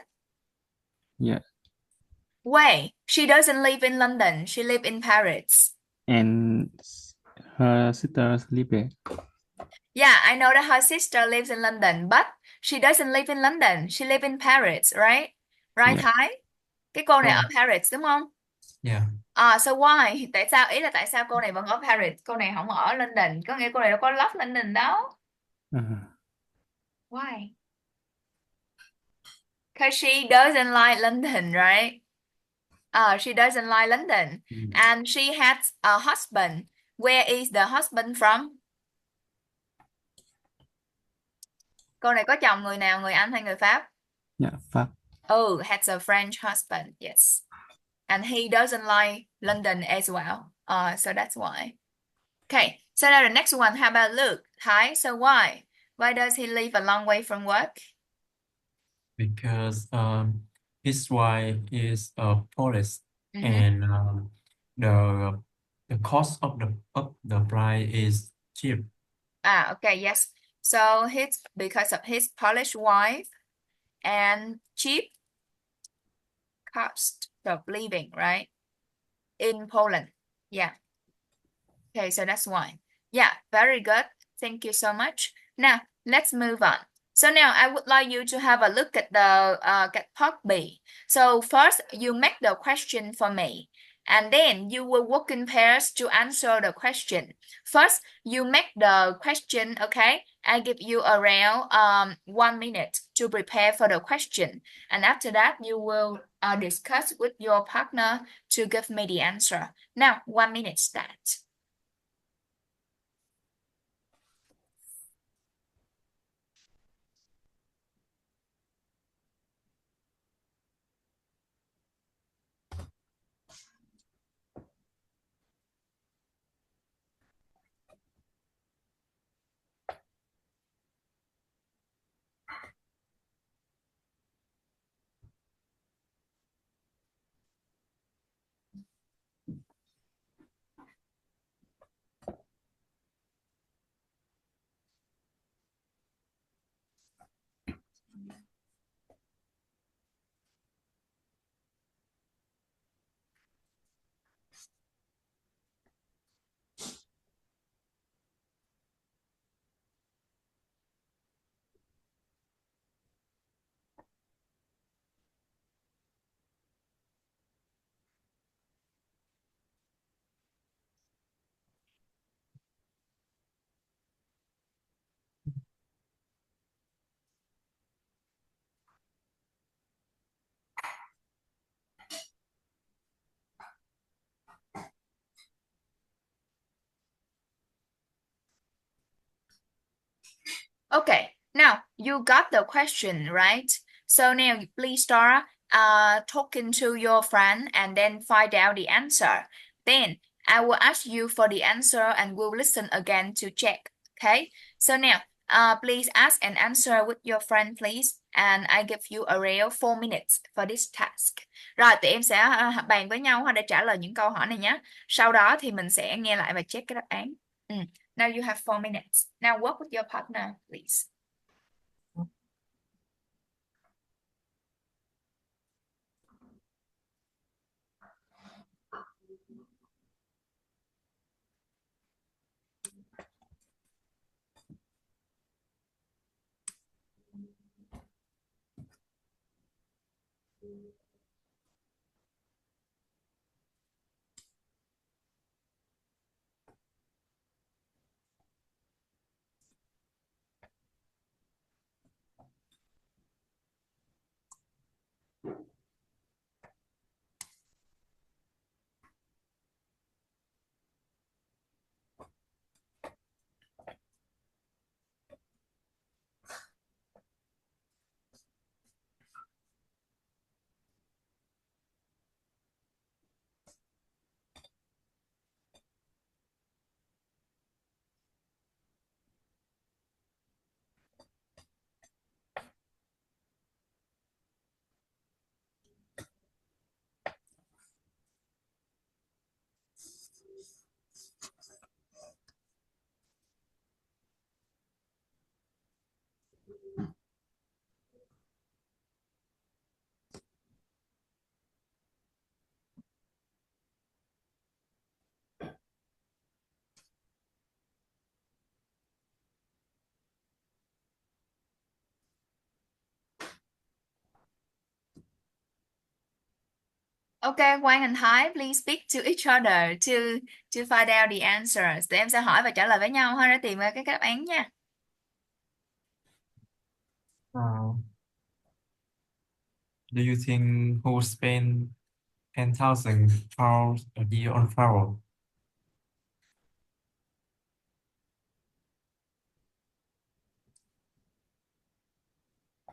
Yeah, Wait, she doesn't live in London. She live in Paris. and her sisters live there. Yeah, I know that her sister lives in London, but she doesn't live in London. She live in Paris, right? Right, Yeah. Thái? Cái cô này ở Oh, Paris đúng không? yeah. So why? Tại sao? Ý là tại sao cô này vẫn ở Paris, cô này không ở London? Có nghĩa cô này đâu có love London đâu. Why? Because she doesn't like London, right? She doesn't like London. And she has a husband. Where is the husband from? Cô này có chồng người nào, người Anh hay người Pháp? Yeah, Pháp. Oh, has a French husband, yes. And he doesn't like London as well. So that's why. Okay, so now the next one, how about Luke? Thái, so why? Why does he live a long way from work? Because his wife is Polish, Mm-hmm. and the cost of the price is cheap. Okay, yes. So because of his Polish wife and cheap cost of living, right? In Poland. Yeah. Okay, so that's why. Yeah, very good. Thank you so much. Now, let's move on. So now I would like you to have a look at the part B. So first, you make the question for me, and then you will work in pairs to answer the question. First, you make the question, okay? I give you around 1 minute to prepare for the question. And after that, you will discuss with your partner to give me the answer. Now, 1 minute start. Okay, now you got the question, right? So now please start talking to your friend and then find out the answer. Then I will ask you for the answer and we'll listen again to check. Okay, so now please ask and answer with your friend, please. And I give you around 4 minutes for this task. Rồi, tụi em sẽ bàn với nhau để trả lời những câu hỏi này nhé. Sau đó thì mình sẽ nghe lại và check cái đáp án. Now you have 4 minutes. Now work with your partner, please. Okay, Quang and Thái, please speak to each other to find out the answers. Tụi em sẽ hỏi và trả lời với nhau ha để tìm ra cái đáp án nha. Do you think who spend 10,000 pounds a year on travel?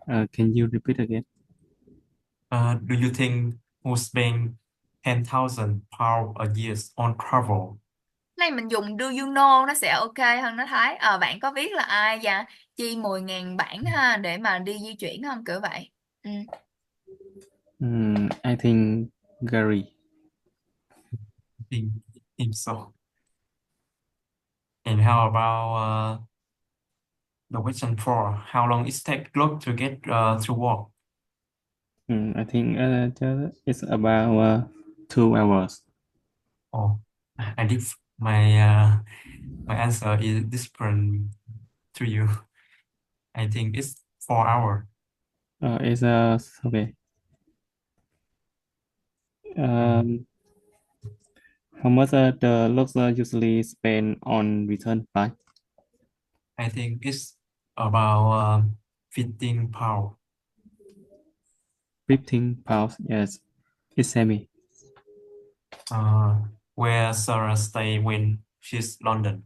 Can you repeat again? Do you think who spend 10,000 pounds a year on travel? Này mình dùng do you know nó sẽ ok hơn đó Thái. Bạn có biết là ai và chi 10.000 bảng ha để mà đi di chuyển không? Kiểu vậy. I think Gary. Think so. And how about the question 4? How long it take look to get to work? I think it's about 2 hours. Oh, I did my answer is different to you. I think it's 4 hours. It's okay. How much the locals usually spend on return flight? I think it's about 15 pounds. 15 pounds, yes. It's semi. Where Sarah stay when she's London?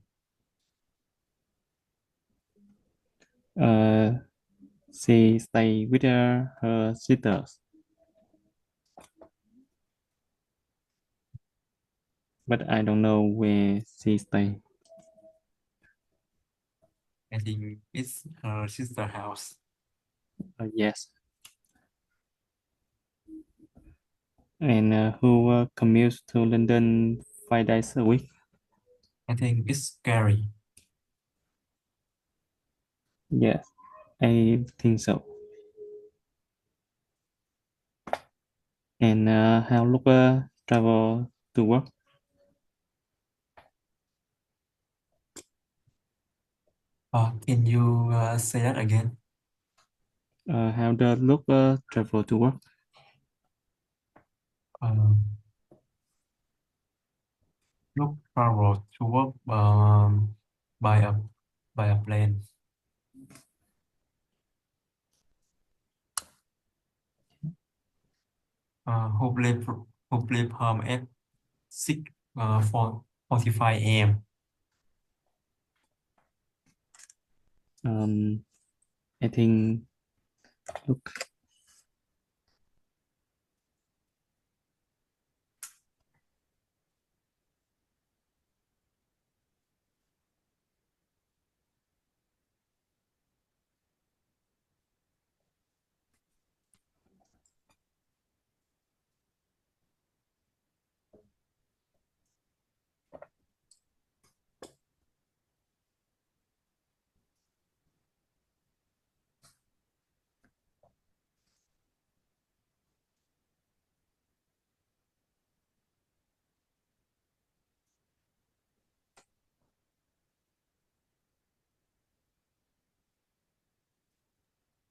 She stay with her sisters. But I don't know where she stay. I think it's her sister house. Yes. And who commutes to London 5 days a week? I think it's Gary. Yes, I think so. And how Luca travel to work? Can you say that again? How does Luca travel to work? Look travel to work by a plane. Who leave home at 6:45 a.m. I think look.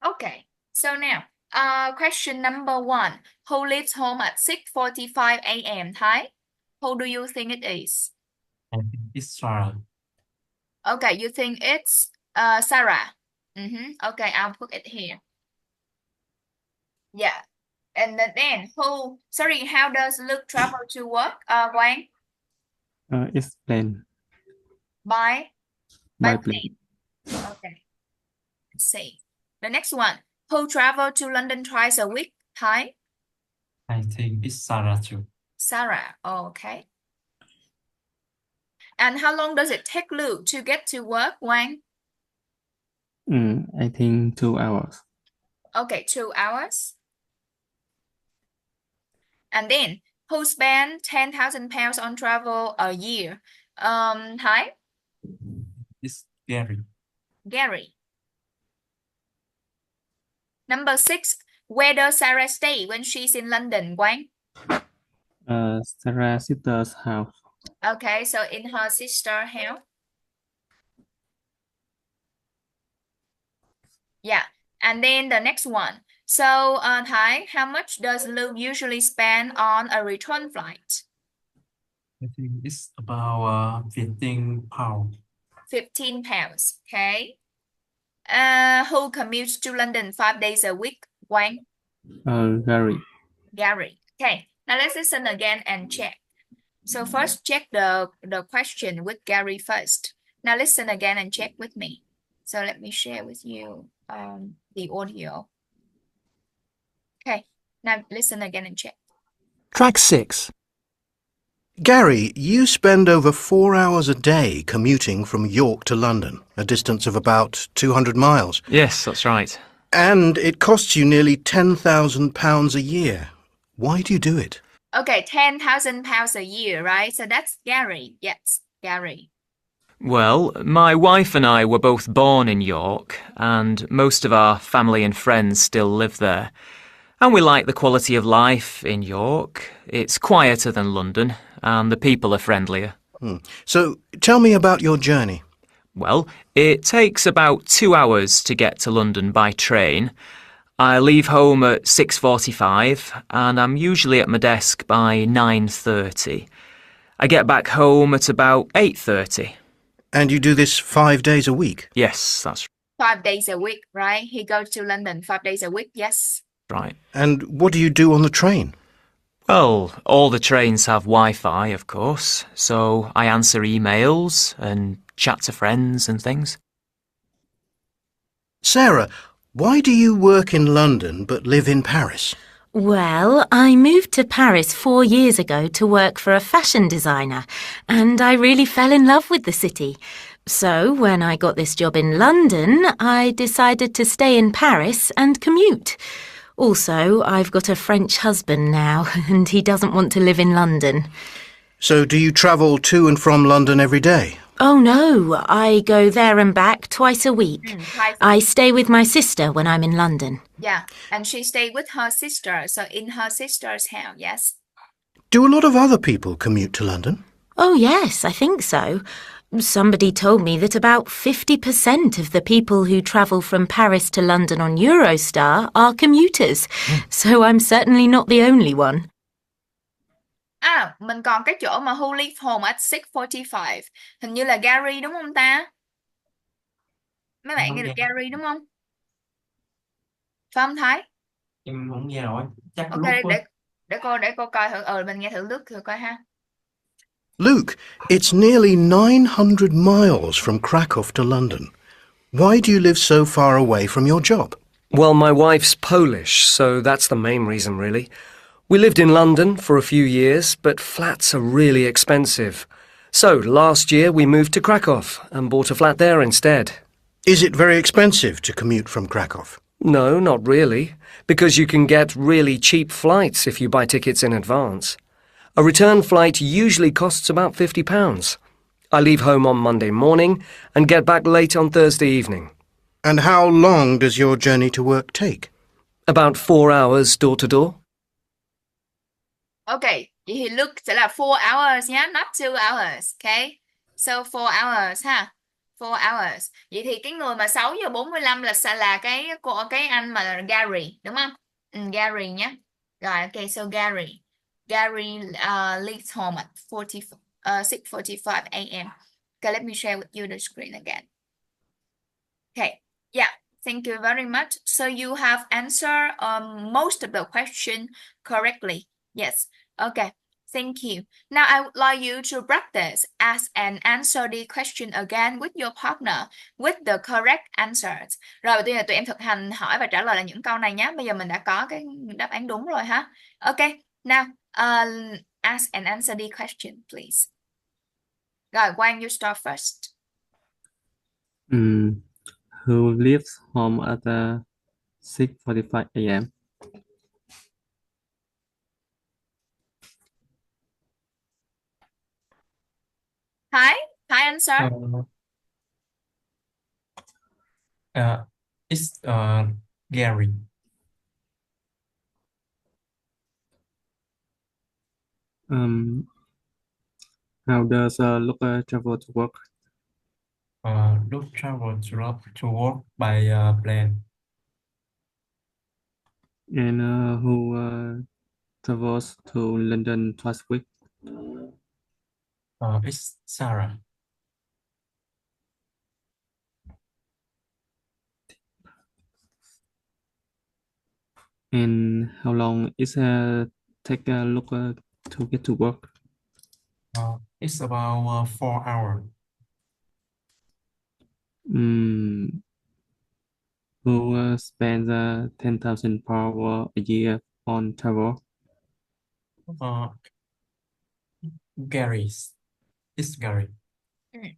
Okay, so now, question number 1. Who leaves home at 6:45 a.m. Thái? Who do you think it is? I think it's Sarah. Okay, you think it's Sarah. Okay, I'll put it here. Yeah. And then how does Luke travel to work? Quang? It's plane. By By plane. plane. Okay. Let's see. The next one. Who travel to London twice a week? Thái? I think it's Sarah too. Sarah. Okay. And how long does it take Luke to get to work, Quang? I think 2 hours. Okay, 2 hours. And then, who spend £10,000 on travel a year? Thái? It's Gary. Gary. Number 6. Where does Sarah stay when she's in London, Quang? Sarah's sister's house. Okay, so in her sister's house. Yeah. And then the next one. So, Thái, how much does Luke usually spend on a return flight? I think it's about 15 pounds. 15 pounds. Okay. Who commutes to London 5 days a week? Quang? Gary. Gary. Okay. Now let's listen again and check. So first check the question with Gary first. Now listen again and check with me. So let me share with you the audio. Okay. Now listen again and check. Track 6. Gary, you spend over 4 hours a day commuting from York to London, a distance of about 200 miles. Yes, that's right. And it costs you nearly £10,000 a year. Why do you do it? Okay, £10,000 a year, right? So that's Gary. Yes, Gary. Well, my wife and I were both born in York, and most of our family and friends still live there. And we like the quality of life in York. It's quieter than London, and the people are friendlier. So tell me about your journey. Well, it takes about 2 hours to get to London by train. I leave home at 6:45, and I'm usually at my desk by 9:30. I get back home at about 8:30. And you do this 5 days a week? Yes, that's 5 days a week, right? He goes to London 5 days a week, yes. right. And what do you do on the train? Well, all the trains have Wi-Fi, of course, so I answer emails and chat to friends and things. Sarah, why do you work in London but live in Paris? Well, I moved to Paris 4 years ago to work for a fashion designer, and I really fell in love with the city. So when I got this job in London, I decided to stay in Paris and commute. Also, I've got a French husband now, and he doesn't want to live in London. So do you travel to and from London every day? Oh no, I go there and back twice a week. Twice. I stay with my sister when I'm in London. Yeah, and she stayed with her sister, so in her sister's house, yes. Do a lot of other people commute to London? Oh yes, I think so. Somebody told me that about 50% of the people who travel from Paris to London on Eurostar are commuters, so I'm certainly not the only one. Mình còn cái chỗ mà who leave home at 6:45. Hình như là Gary đúng không ta? Mấy bạn nghe được Gary đúng không? Phải không Thái? Em không nghe nổi. Chắc Ok, lúc quá. để cô coi thử. Mình nghe thử Luke thử coi ha. Luke, it's nearly 900 miles from Krakow to London. Why do you live so far away from your job? Well, my wife's Polish, so that's the main reason, really. We lived in London for a few years, but flats are really expensive. So last year we moved to Krakow and bought a flat there instead. Is it very expensive to commute from Krakow? No, not really, because you can get really cheap flights if you buy tickets in advance. A return flight usually costs about £50. I leave home on Monday morning and get back late on Thursday evening. And how long does your journey to work take? About 4 hours door to door. Ok, vậy thì look sẽ là 4 hours nhé, not 2 hours, ok? So 4 hours ha. 4 hours. Vậy thì cái người mà 6 giờ 45 là cái anh mà là Gary, đúng không? Gary nhé. Rồi, ok, so Gary. Gary leaves home at 6:45 a.m. Okay, let me share with you the screen again. Okay, yeah, thank you very much. So you have answered most of the question correctly. Yes, okay, thank you. Now I would like you to practice ask and answer the question again with your partner with the correct answers. Rồi bây giờ tụi em thực hành hỏi và trả lời là những câu này nhé. Bây giờ mình đã có cái đáp án đúng rồi ha. Okay, now ask and answer the question, please. Rồi, Quang, you start first. Who leaves home at 6:45 a.m.? Thái answer. It's Gary. How does Luca travel to work? Luke travel to work by plane. And who travels to London twice a week? It's Sarah. And how long is take Luca to get to work? It's about 4 hours. Who spends 10,000 pounds a year on travel? Gary. It's Gary.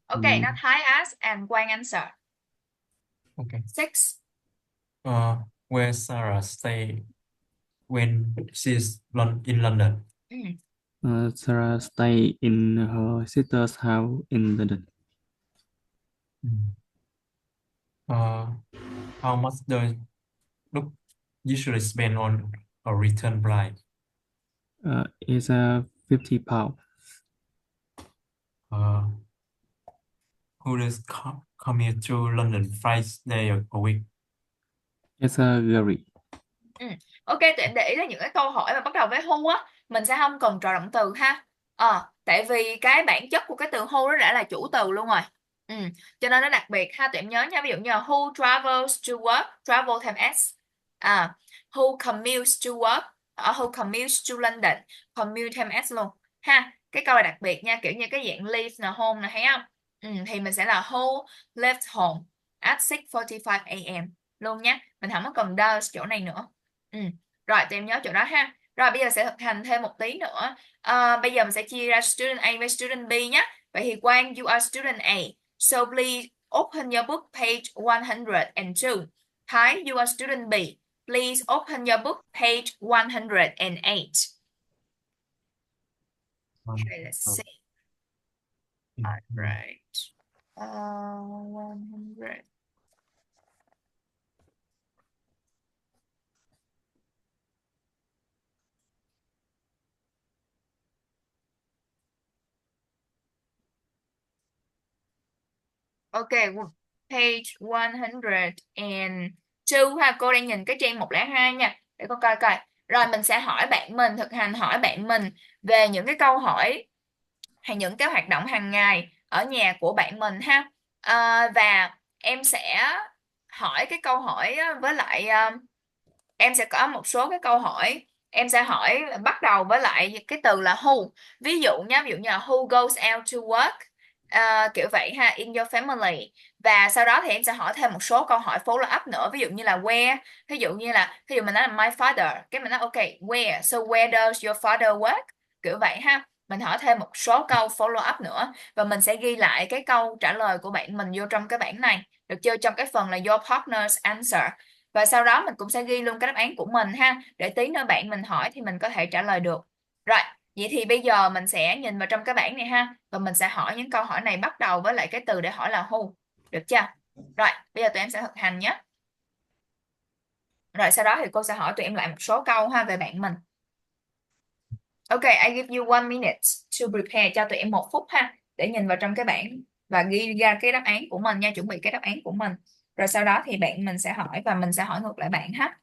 Okay, now Thái ask and Quang answer. Okay. 6. Where Sarah stay when she's in London? Sarah stay in her sister's house in London. How much does Luke usually spend on a return flight? It's 50 pounds. Who does commute to London 5 days a week? It's Gary. Ok, tụi em để ý là những cái câu hỏi mà bắt đầu với who á, mình sẽ không cần trợ động từ ha. Tại vì cái bản chất của cái từ who nó đã là chủ từ luôn rồi. Cho nên nó đặc biệt ha, tụi em nhớ nha. Ví dụ như là who travels to work, travel thêm s. Who commutes to work, who commutes to London, commute thêm s luôn ha. Cái câu này đặc biệt nha, kiểu như cái dạng leave là home nè, thấy không? Thì mình sẽ là who left home at 6:45 a.m. luôn nhé. Mình không có cần does chỗ này nữa. Rồi tụi em nhớ chỗ đó ha. Rồi bây giờ sẽ thực hành thêm một tí nữa. Bây giờ mình sẽ chia ra student A với student B nhé. Vậy thì Quang, you are student A, so please open your book page 102. Thái, you are student B, please open your book page 108. Okay, let's see. All right. 100. Okay, page 102 ha. Cô đang nhìn cái trang 102 nha. Để con coi coi. Rồi mình sẽ hỏi bạn mình, thực hành hỏi bạn mình về những cái câu hỏi hay những cái hoạt động hàng ngày ở nhà của bạn mình ha. Và em sẽ hỏi cái câu hỏi với lại em sẽ có một số cái câu hỏi. Em sẽ hỏi bắt đầu với lại cái từ là who. Ví dụ nhé, ví dụ như là who goes out to work. kiểu vậy ha, in your family. Và sau đó thì em sẽ hỏi thêm một số câu hỏi follow up nữa, ví dụ như là where, ví dụ mình nói là my father, cái mình nói ok where, so where does your father work, kiểu vậy ha. Mình hỏi thêm một số câu follow up nữa và mình sẽ ghi lại cái câu trả lời của bạn mình vô trong cái bảng này, được chưa, trong cái phần là your partner's answer. Và sau đó mình cũng sẽ ghi luôn cái đáp án của mình ha, để tí nữa bạn mình hỏi thì mình có thể trả lời được. Rồi, vậy thì bây giờ mình sẽ nhìn vào trong cái bảng này ha, và mình sẽ hỏi những câu hỏi này bắt đầu với lại cái từ để hỏi là who, được chưa? Rồi, bây giờ tụi em sẽ thực hành nhé. Rồi sau đó thì cô sẽ hỏi tụi em lại một số câu ha về bạn mình. Ok, I give you 1 minute to prepare, cho tụi em 1 phút ha, để nhìn vào trong cái bảng và ghi ra cái đáp án của mình nha, chuẩn bị cái đáp án của mình. Rồi sau đó thì bạn mình sẽ hỏi và mình sẽ hỏi ngược lại bạn ha.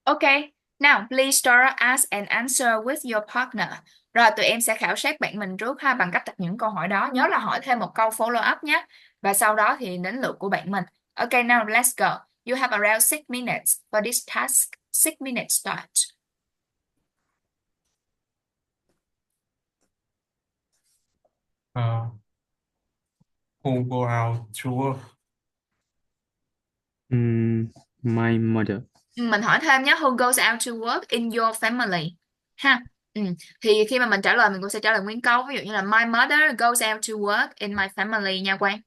Ok, now please start ask and answer with your partner. Rồi tụi em sẽ khảo sát bạn mình trước ha, bằng cách đặt những câu hỏi đó. Nhớ là hỏi thêm một câu follow up nhé. Và sau đó thì đến lượt của bạn mình. Ok, now let's go. You have around 6 minutes for this task. 6 minutes start. Uh, who go out to work? My mother. Mình hỏi thêm nhé, who goes out to work in your family? Ha. Thì khi mà mình trả lời mình cũng sẽ trả lời nguyên câu. Ví dụ như là my mother goes out to work in my family nha Quang.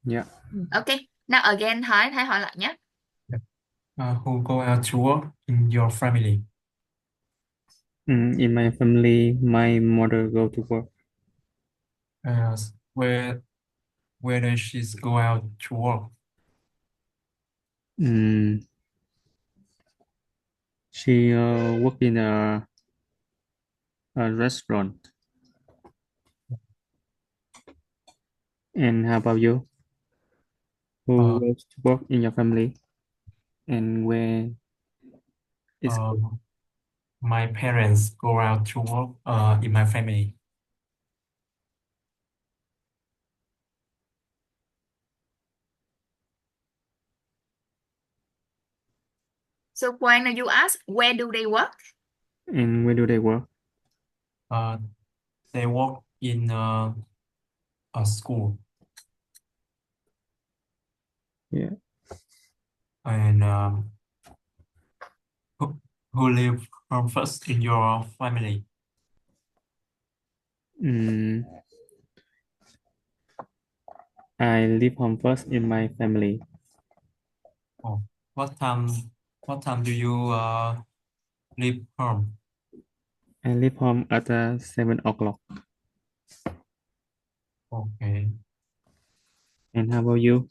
Yeah. Ok, now again Thái hỏi lại nhé. Who go out to work in your family? In my family, my mother go to work. Uh, where does she go out to work? She work in a restaurant. And how about you? Who goes to work in your family? And where is My parents go out to work in my family. So Quang, now you ask, where do they work? and where do they work? They work in a school. Yeah. And who live first in your family? I live home first in my family. Oh, what time do you leave home? I leave home at 7 o'clock. Okay. And how about you?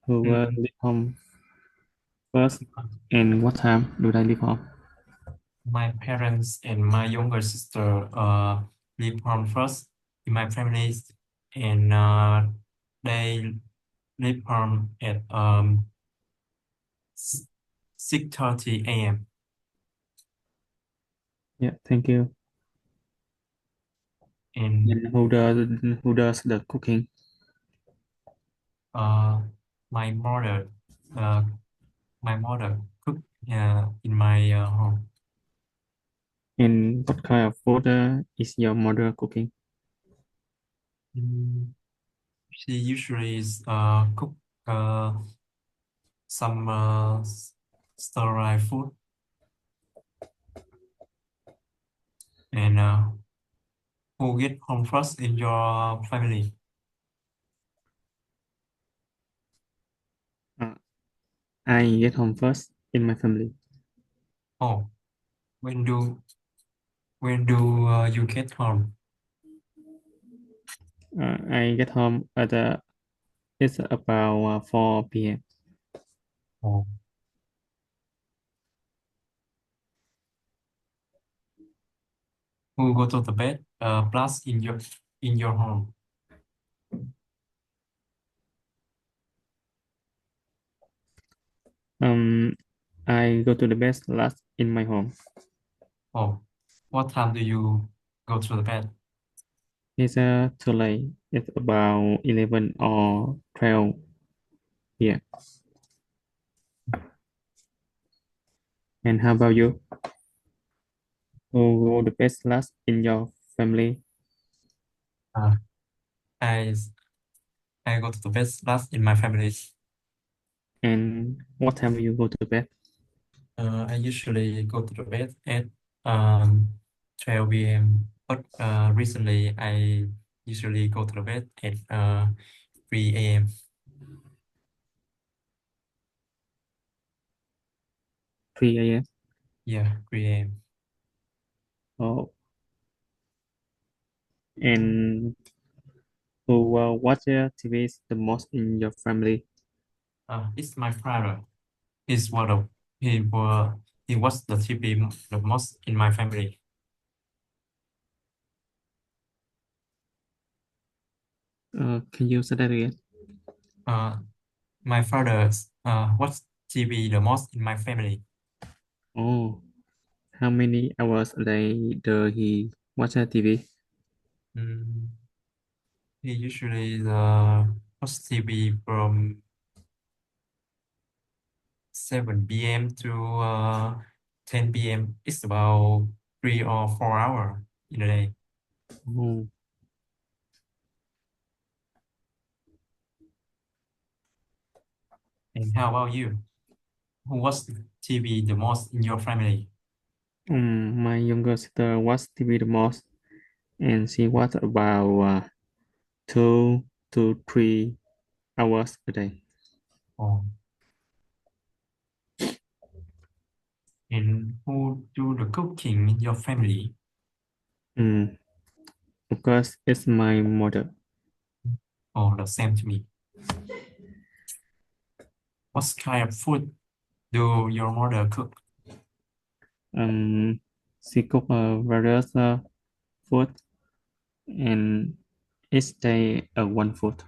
Who leave home first? And what time do they leave home? My parents and my younger sister leave home first in my family, and they leave home at 6:30 a.m. Yeah, thank you. And And who does the cooking? my mother uh, my mother cook in my home. And what kind of food is your mother cooking? She usually cook some stir-fry food. And who get home first in your family? I get home first in my family. Oh, when do you get home? I get home at it's about 4 p.m. Oh, who go to the bed plus in your home? I go to the bed last in my home. Oh, what time do you go to the bed? It's too late. It's about 11 or 12 p.m. And how about you? Who go the best last in your family? Uh, I I go to the bed last in my family. And what time you go to bed? I usually go to the bed at 12 p.m. But recently I usually go to the bed at 3 a.m. 3 a.m. Yeah, 3 a.m. Oh, and who watch TV the most in your family? It's my father. He's one of he watched the TV the most in my family. Can you say that again? My father watched TV the most in my family. Oh, how many hours a day does he watch TV? Mm, he usually watch TV from 7 p.m. to 10 p.m. It's about 3 or 4 hours in a day. Oh, And how about you? Who watch TV the most in your family? my younger sister watch TV the most, and she watch about 2 to 3 hours a day. Oh, and who do the cooking in your family? Mm, of course, it's my mother. Oh, the same to me. What kind of food do your mother cook? She cook various food, and each day one food.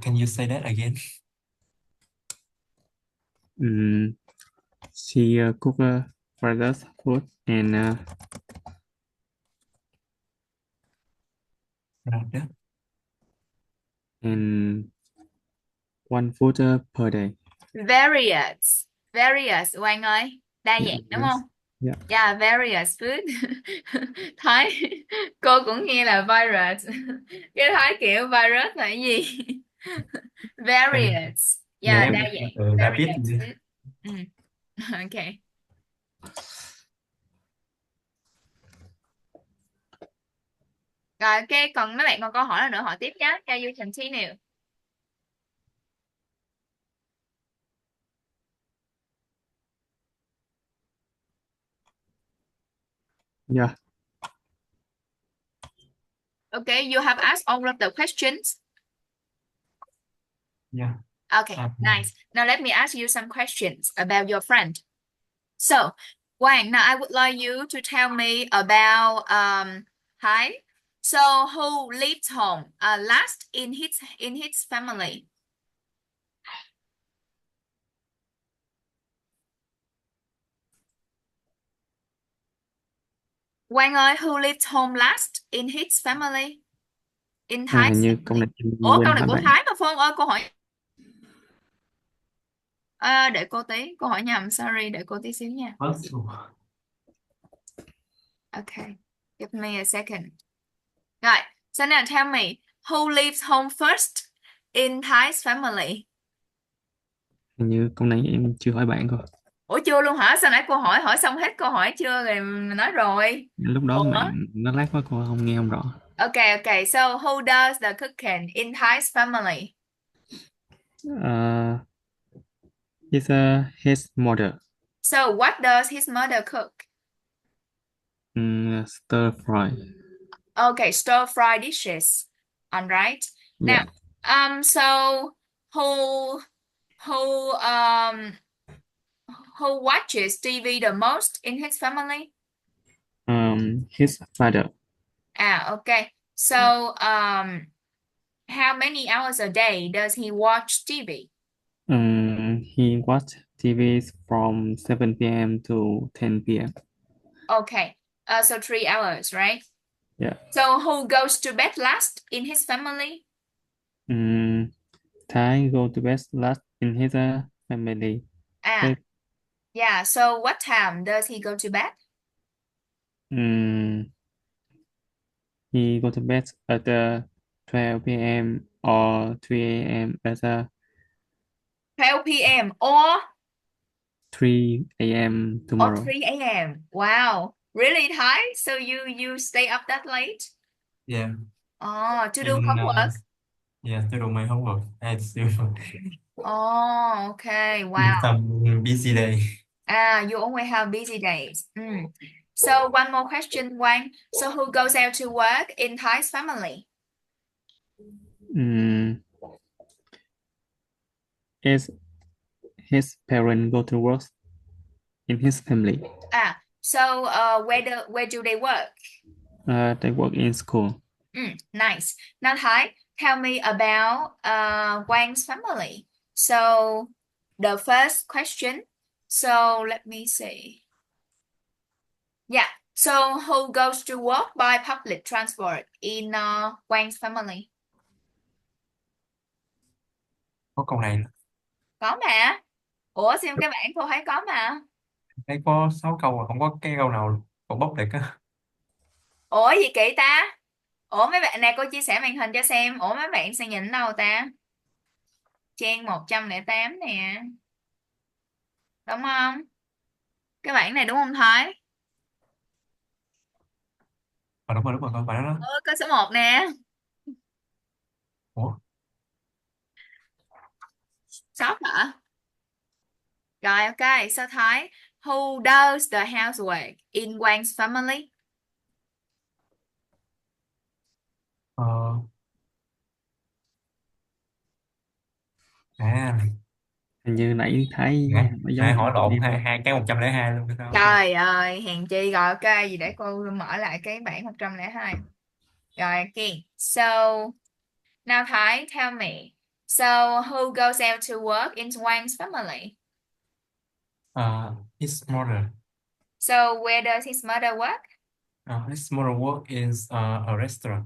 Can you say that again? Mm, she cook various food, and Right, yeah. and one food per day. Various. Various, Quang ơi. Đa Yeah, dạng đúng không? yes. Yeah. Yeah, various food. Thái, cô cũng nghe là virus. Cái Thái kiểu virus là cái gì? Various. Yeah, Em đa dạng. đã biết Various food. Ừ. Ok. Rồi, ok, còn mấy bạn còn câu hỏi nào nữa hỏi tiếp nhé. Can you continue? Yeah. Okay, you have asked all of the questions. Yeah. Okay, nice. Now let me ask you some questions about your friend. So, Wang, now I would like you to tell me about Thái. So, who lived home last in his family? Wang ơi, who lived home last in his family? In Thái Hình như câu family. này em Ủa, câu quên này hỏi của bạn. Thái mà Phương ơi, câu hỏi. Để cô tí, câu hỏi nhầm, sorry, để cô tí xíu nha. Okay, give me a second. Right, so now tell me, who lives home first in Thái family? Hình như câu này em chưa hỏi bạn thôi. Ủa chưa luôn hả? Sao nãy cô hỏi xong hết câu hỏi chưa rồi mình nói rồi. Lúc đó Ủa? mạng nó lag quá cô không nghe không rõ. Okay. So who does the cooking in Thai's family? Uh, it's his mother. So what does his mother cook? Stir fry. Okay, stir fry dishes. All right. Now, Yeah. so who who um who watches TV the most in his family? His father. Okay. So, how many hours a day does he watch TV? He watched TV from 7 p.m. to 10 p.m. Okay. So 3 hours, right? Yeah. So who goes to bed last in his family? Thái go to bed last in his family. Ah, yeah. So what time does he go to bed? He go to bed at 12 p.m. or 3 a.m. at 12 p.m. or 3 a.m. or tomorrow. 3 a.m. Wow. Really, Thai? So you stay up that late? Yeah. Oh, to do In homework? yeah, to do my homework. I still Oh, okay. in Wow. some busy day. You only have busy days. So one more question, Quang. So who goes out to work in Thai's family? Mm, is his parents go to work in his family. So where do they work? They work in school. Nice. Now Thái, tell me about Quang's family. So the first question. So let me see. Yeah. So who goes to work by public transport in Quang's family? Có câu này Có mà. Ủa xem cái bảng cô thấy có mà. thấy có 6 câu mà không có cái câu nào cậu bốc được á. Ủa gì kỳ ta? Ủa mấy bạn này cô chia sẻ màn hình cho xem. Ủa mấy bạn sẽ nhìn đâu ta? Trang 108 nè. Đúng không? Cái bảng này đúng không Thái? Đúng rồi, con phải đó. Có số 1 nè. Ủa, Sót hả? Rồi ok. So Thái, who does the housework in Quang's family? ờ, à, Hình như nãy Thái nãy nó giống nãy giống hỏi lộn em. hai cái 102 luôn cái sao? Trời ơi, hèn chi rồi ok. Gì để cô mở lại cái bảng 102. Rồi ok. So now Thái, tell me. So who goes out to work in Quang's family? His mother. So where does his mother work? His mother work is a restaurant.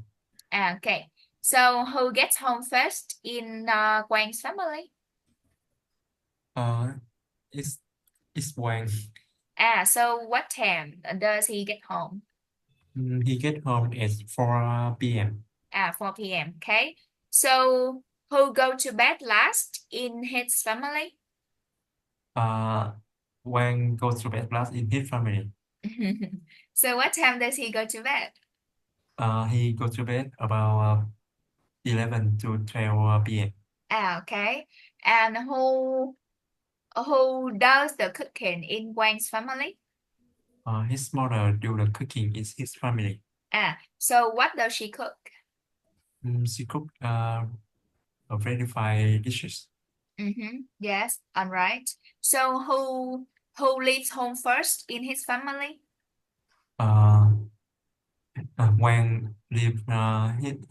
Okay. So who gets home first in Quang's family? Is Wang. So what time does he get home? He get home at 4 p.m. 4 p.m. Okay. So who go to bed last in his family? Wang goes to bed last in his family. So what time does he go to bed? He goes to bed about 11 to 12 p.m. Okay. And who does the cooking in Wang's family? His mother do the cooking in his family. So what does she cook? She cook a variety dishes. Yes, all right. So who leaves home first in his family? Wang leave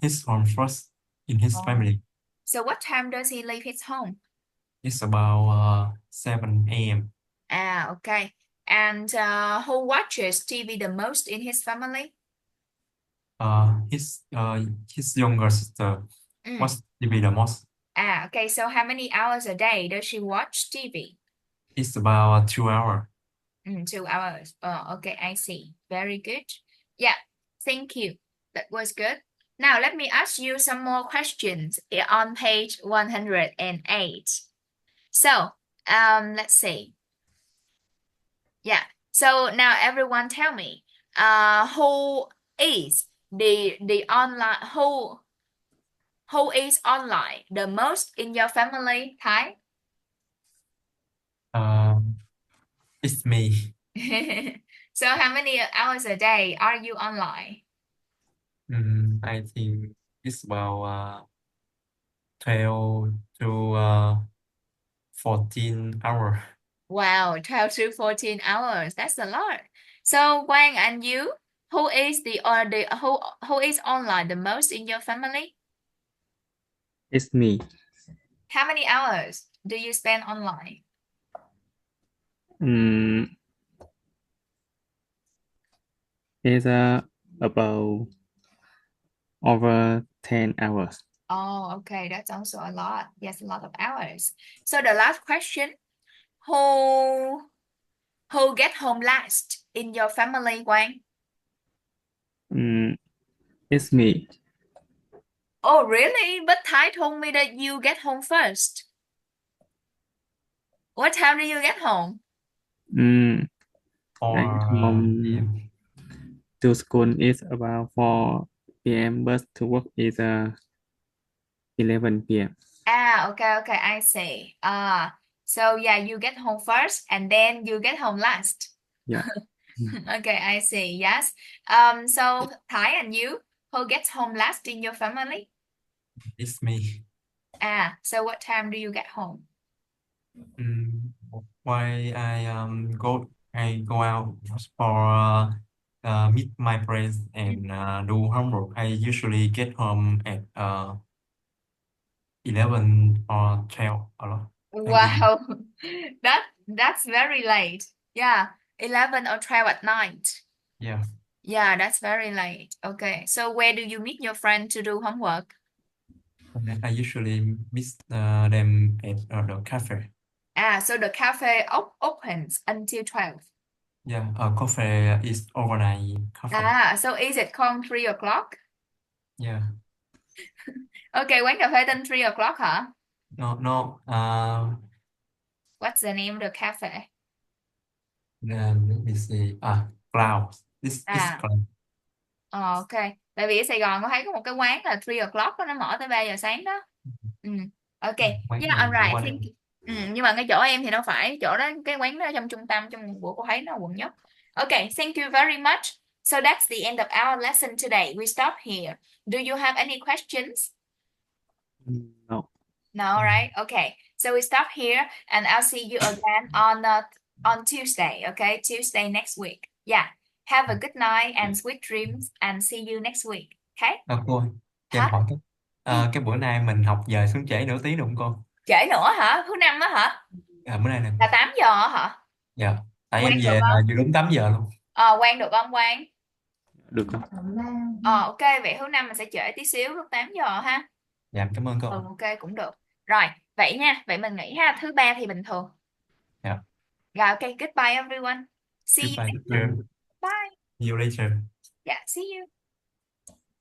his home first in his family. So what time does he leave his home? It's about 7 a.m. Okay. And who watches TV the most in his family? His younger sister watch TV the most. Okay. So how many hours a day does she watch TV? It's about 2 hours. 2 hours. Oh, okay. I see. Very good. Yeah. Thank you. That was good. Now let me ask you some more questions on page 108. So, let's see. So now everyone tell me, who is the online who is online the most in your family, Thái? It's me. So how many hours a day are you online? I think it's about 12 to 14 hours. Wow, 12 to 14 hours. That's a lot. So Quang and you, who is who is online the most in your family? It's me. How many hours do you spend online? Mm, it's about over 10 hours. Oh, okay, that's also a lot. Yes, a lot of hours. So the last question, who get home last in your family, Quang? Mm, it's me. Oh, really? But Thái told me that you get home first. What time do you get home? Mm, I Or come PM. to school is about 4 p.m. but to work is 11 p.m. Ah, okay, I see. So yeah, you get home first and then you get home last. Yeah. Mm. Okay, I see. Yes. So Thái and you, who gets home last in your family? It's me. Ah, so what time do you get home? Why I go out for meet my friends and do homework. I usually get home at 11 or 12 o'clock. I think. Wow, that's very late. Yeah, 11 or 12 at night. Yeah. Yeah, that's very late. Okay, so where do you meet your friend to do homework? I usually meet them at the cafe. Ah, so the cafe opens until 12. Yeah, cafe is overnight cafe. Ah, so is it called 3 o'clock? Yeah. Okay, quán cà phê tên 3 o'clock hả? No. What's the name of the cafe? Let me see. Cloud. This is À, cloud. ok. Tại vì ở Sài Gòn có thấy có một cái quán là 3 o'clock đó, nó mở tới 3 giờ sáng đó. Ừ. Ok. Quán Yeah, này ở alright. qua đây. Thank you. Nhưng mà cái chỗ em thì đâu phải chỗ đó, cái quán đó trong trung tâm, trong bữa cô thấy nó ở quận nhất. Okay, thank you very much. So that's the end of our lesson today. We stop here. Do you have any questions? No. No, right? Okay. So we stop here and I'll see you again on Tuesday, okay? Tuesday next week. Yeah. Have a good night and sweet dreams and see you next week. Okay? Cô ơi, cho em Hả? hỏi Ừ. cái bữa nay mình học giờ xuống trễ nửa tiếng được không cô? Trễ nữa hả? Thứ năm á hả? Bữa nay nè. Là 8 giờ hả? Dạ. Tại em Quen được về là không? vừa đúng 8 giờ luôn. Quen được không Quang? Được không? Ok, vậy thứ năm mình sẽ trễ tí xíu lúc 8 giờ ha. Dạ, cảm ơn cô. Ok, cũng được. Rồi, vậy nha. Vậy mình nghỉ ha. Thứ ba thì bình thường. Dạ. Rồi, ok. Goodbye everyone. See you Goodbye, next teacher. week. Bye. See you later. Yeah, see you.